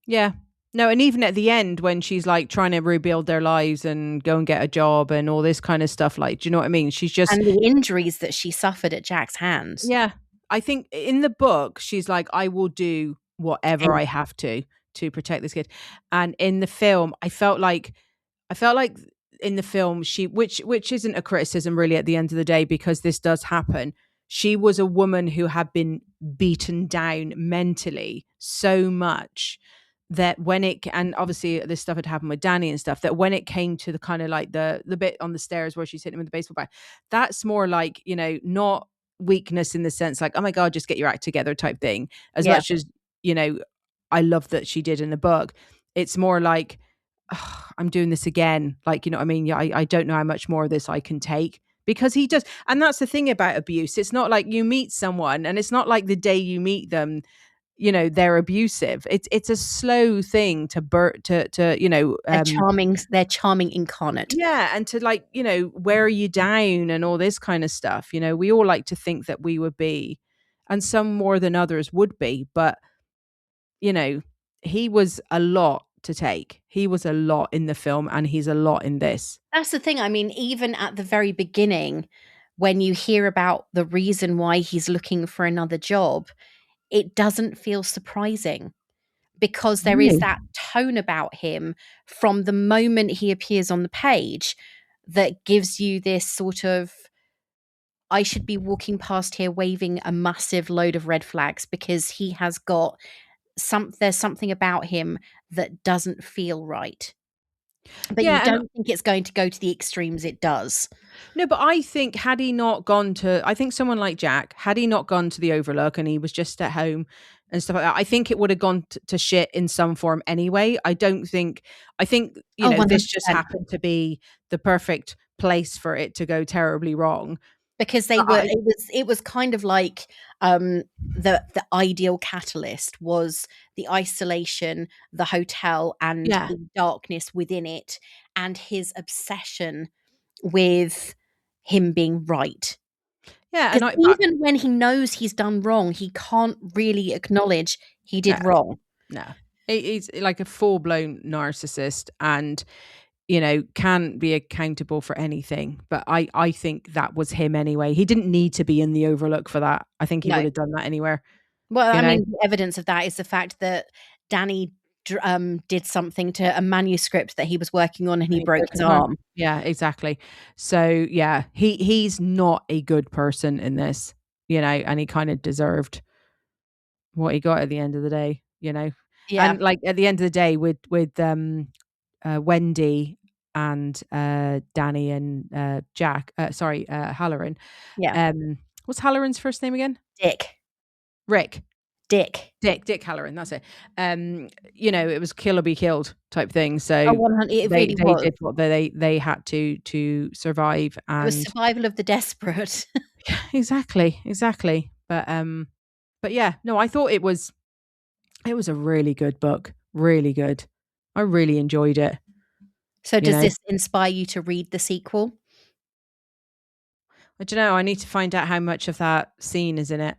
S2: yeah. No, and even at the end when she's like trying to rebuild their lives and go and get a job and all this kind of stuff, like, do you know what I mean? She's just
S1: And the injuries that she suffered at Jack's hands.
S2: yeah. I think in the book she's like, I will do whatever
S1: And
S2: I have to protect this kid. And in the film, I felt like in the film which isn't a criticism really at the end of the day, because this does happen. She was a woman who had been beaten down mentally so much that and obviously this stuff had happened with Danny and stuff, that when it came to the kind of like the bit on the stairs where she's hitting him with the baseball bat, that's more like, not weakness in the sense like, oh my God, just get your act together type thing, as
S1: yeah,
S2: much as, you know, I love that she did in the book. It's more like, "Ugh, I'm doing this again." Like, you know what I mean? Yeah, I don't know how much more of this I can take, because he does. And that's the thing about abuse. It's not like you meet someone and it's not like the day you meet them, they're abusive. It's a slow thing
S1: they're charming incarnate.
S2: yeah, and to like, wear you down and all this kind of stuff. We all like to think that we would be, and some more than others would be, but you know, he was a lot to take. He was a lot in the film and he's a lot in this.
S1: That's the thing. I mean, even at the very beginning, when you hear about the reason why he's looking for another job, it doesn't feel surprising because there is
S2: No.
S1: that tone about him from the moment he appears on the page that gives you this sort of, I should be walking past here waving a massive load of red flags because he has got there's something about him that doesn't feel right. But you
S2: Yeah, and
S1: don't think it's going to go to the extremes it does.
S2: no, but I think had he not gone to, I think someone like Jack, had he not gone to the Overlook and he was just at home and stuff like that, I think it would have gone to shit in some form anyway. I think,
S1: Oh,
S2: this just
S1: 100%.
S2: happened to be the perfect place for it to go terribly wrong.
S1: Because
S2: But
S1: it was kind of like the ideal catalyst was the isolation, the hotel, and
S2: yeah,
S1: the darkness within it, and his obsession with him being right.
S2: yeah, and
S1: Because even when he knows he's done wrong, he can't really acknowledge he
S2: no,
S1: did wrong.
S2: no, he's like a full blown narcissist, and can't be accountable for anything. But I think that was him anyway. He didn't need to be in the Overlook for that. I think he
S1: No,
S2: would have done that anywhere.
S1: Well,
S2: you
S1: I
S2: know?
S1: mean, the evidence of that is the fact that Danny did something to a manuscript that he was working on and he
S2: And he
S1: broke
S2: broke
S1: his
S2: his arm.
S1: arm.
S2: Yeah, exactly. So, yeah, he's not a good person in this, and he kinda deserved what he got at the end of the day, you know?
S1: Yeah,
S2: And, like, at the end of the day Wendy and, Danny and, Jack sorry, Halloran,
S1: yeah.
S2: what's Halloran's first name again?
S1: Dick.
S2: Rick.
S1: Dick.
S2: Dick Halloran, that's it. It was kill or be killed type thing,
S1: Oh,
S2: so
S1: 100, it really
S2: they
S1: was.
S2: did what they had to survive,
S1: It was
S2: and
S1: survival of the desperate.
S2: exactly. But yeah, no, I thought it was a really good book, really good. I really enjoyed it,
S1: So
S2: you
S1: does
S2: know?
S1: this inspire you to read the sequel?
S2: I don't know, I need to find out how much of that scene is in it.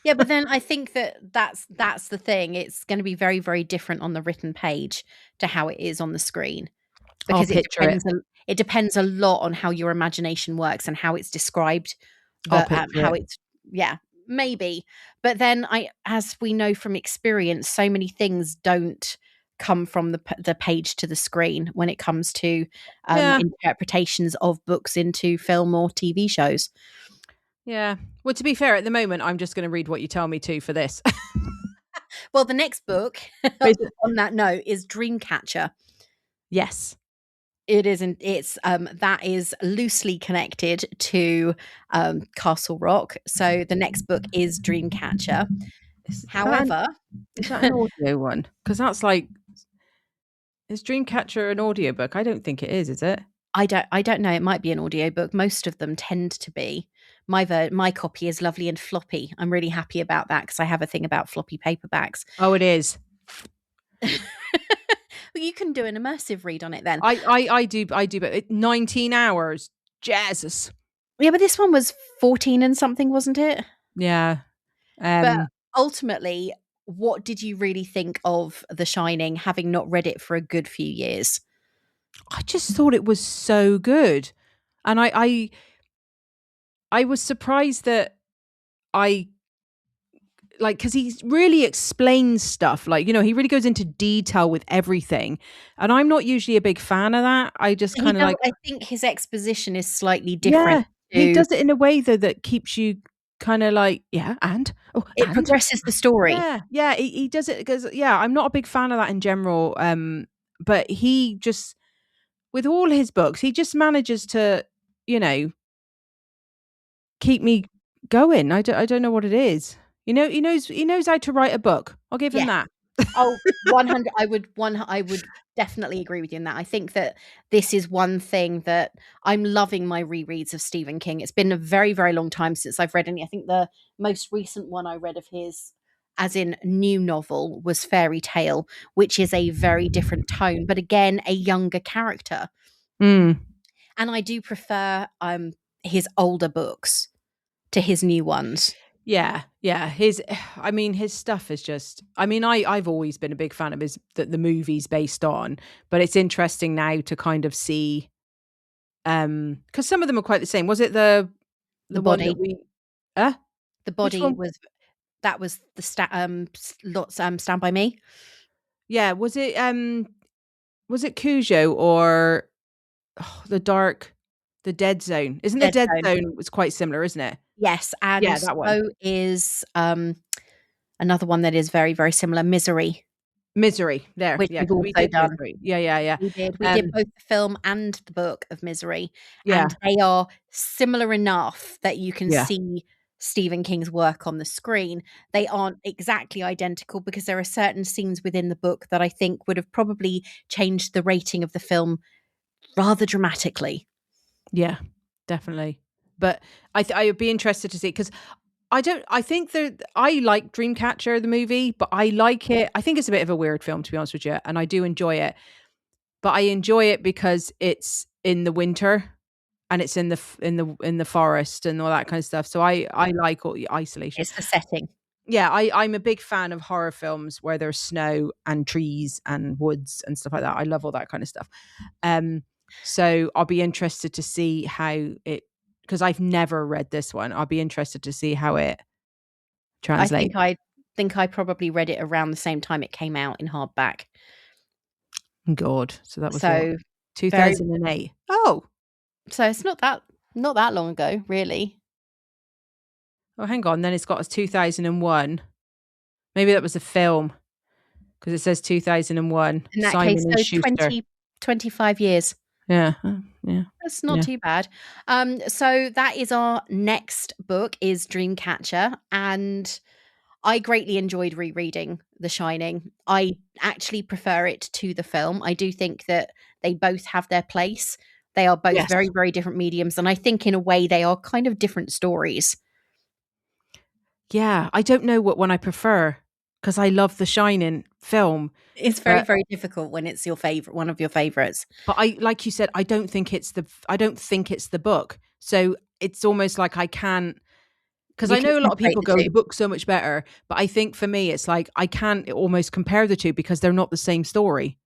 S1: Yeah, but then I think that's the thing. It's gonna be very, very different on the written page to how it is on the screen,
S2: I'll
S1: because
S2: picture it.
S1: it depends a lot on how your imagination works and how it's described,
S2: I'll picture
S1: how
S2: it.
S1: it's yeah, maybe. But then as we know from experience, so many things don't come from the page to the screen when it comes to,
S2: Yeah,
S1: interpretations of books into film or TV shows.
S2: yeah. Well, to be fair, at the moment, I'm just gonna read what you tell me to for this.
S1: Well, the next book
S2: Is it?
S1: on that note is Dreamcatcher.
S2: Yes.
S1: It isn't. It's that is loosely connected to Castle Rock. So the next book is Dreamcatcher.
S2: Is that an
S1: However,
S2: is that an audio one? Because that's like is Dreamcatcher an audiobook? I don't think it is it?
S1: I don't know. It might be an audiobook. Most of them tend to be. My copy is lovely and floppy. I'm really happy about that because I have a thing about floppy paperbacks.
S2: Oh, it is.
S1: Well, you can do an immersive read on it then.
S2: I do, but 19 hours. Jesus.
S1: Yeah, but this one was 14 and something, wasn't it?
S2: Yeah.
S1: But
S2: Um,
S1: ultimately, what did you really think of The Shining, having not read it for a good few years?
S2: I just thought it was so good. And I was surprised that I like because he really explains stuff. Like, he really goes into detail with everything. And I'm not usually a big fan of that. I just
S1: He
S2: kind of
S1: does.
S2: like,
S1: I think his exposition is slightly different
S2: yeah, he
S1: to
S2: does it in a way though that keeps you kind of like, yeah,
S1: it progresses the story.
S2: yeah, he does it because yeah, I'm not a big fan of that in general. But he just with all his books, he just manages to, you know, keep me going. I don't know what it is. He knows how to write a book. I'll give him
S1: Yeah.
S2: that.
S1: Oh, 100 I would definitely agree with you in that. I think that this is one thing that I'm loving my rereads of Stephen King. It's been a very, very long time since I've read any. I think the most recent one I read of his, as in new novel, was Fairy Tale, which is a very different tone, but again, a younger character.
S2: Mm.
S1: And I do prefer his older books to his new ones.
S2: Yeah, yeah. His stuff is just. I've always been a big fan of his that the movie's based on, but it's interesting now to kind of see, because some of them are quite the same. Was it
S1: The
S2: the one that
S1: Body.
S2: we? Uh,
S1: The
S2: which
S1: Body
S2: one?
S1: was that was the Stand By Me.
S2: Yeah, was it Cujo or the Dead Zone? Isn't the
S1: Dead
S2: Dead
S1: Zone.
S2: Zone was quite similar, isn't it?
S1: Yes,
S2: Yeah,
S1: and
S2: that one.
S1: so is, another one that is very, very similar, Misery,
S2: Misery. There.
S1: which
S2: Yeah,
S1: we've
S2: because we
S1: also
S2: did
S1: done.
S2: Misery. Yeah, yeah, yeah.
S1: We did. We did
S2: Um,
S1: both the film and the book of Misery,
S2: yeah,
S1: and they are similar enough that you can
S2: yeah,
S1: see Stephen King's work on the screen. They aren't exactly identical because there are certain scenes within the book that I think would have probably changed the rating of the film rather dramatically.
S2: yeah, definitely. But I would be interested to see because I think that I like Dreamcatcher the movie, but I like it. I think it's a bit of a weird film to be honest with you, and I do enjoy it. But I enjoy it because it's in the winter and it's in the forest and all that kind of stuff. So I like all the isolation.
S1: It's the setting.
S2: Yeah, I'm a big fan of horror films where there's snow and trees and woods and stuff like that. I love all that kind of stuff. Um, so I'll be interested to see how it because I've never read this one. I'll be interested to see how it
S1: I
S2: translate.
S1: think I probably read it around the same time it came out in hardback.
S2: God. So that was what?
S1: So very
S2: 2008. Oh.
S1: so it's not that long ago, really.
S2: Oh, hang on. Then it's got us 2001. Maybe that was a film because it says 2001.
S1: In that case,
S2: Simon and
S1: so
S2: Schuster.
S1: 25 years.
S2: Yeah. Yeah.
S1: That's not
S2: Yeah.
S1: too bad. So that is our next book is Dreamcatcher, and I greatly enjoyed rereading The Shining. I actually prefer it to the film. I do think that they both have their place. They are both
S2: Yes.
S1: very, very different mediums, and I think in a way they are kind of different stories.
S2: Yeah. I don't know what one I prefer because I love the Shining film.
S1: It's very,
S2: But
S1: very difficult when it's your favorite, one of your favorites.
S2: I like you said, I don't think it's the book. So it's almost like I can't because
S1: You
S2: I
S1: can
S2: know a lot of
S1: separate
S2: people
S1: the
S2: go,
S1: two.
S2: the book's so much better. But I think for me, it's like I can't almost compare the two because they're not the same story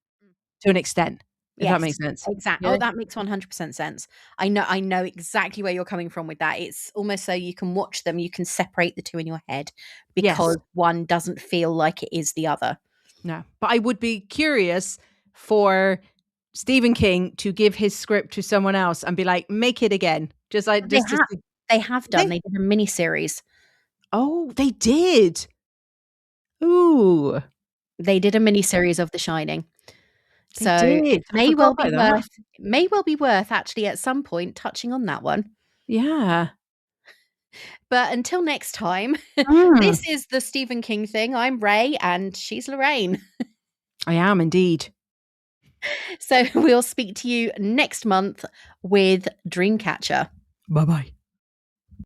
S2: to an extent, if that
S1: Yes,
S2: makes sense.
S1: exactly. Oh,
S2: Yeah.
S1: that makes 100% sense. I know exactly where you're coming from with that. It's almost so you can watch them, you can separate the two in your head
S2: Yes.
S1: because one doesn't feel like it is the other.
S2: No. But I would be curious for Stephen King to give his script to someone else and be like, make it again. Just like
S1: They
S2: just
S1: have they have done.
S2: they
S1: They did a mini series.
S2: oh, they did. Ooh,
S1: They did a mini series of The Shining.
S2: they
S1: So
S2: did. I forgot about that.
S1: may well be worth actually at some point touching on that one.
S2: Yeah.
S1: But until next time,
S2: Mm,
S1: this is the Stephen King thing. I'm Ray and she's Lorraine.
S2: I am indeed.
S1: So we'll speak to you next month with Dreamcatcher.
S2: Bye bye.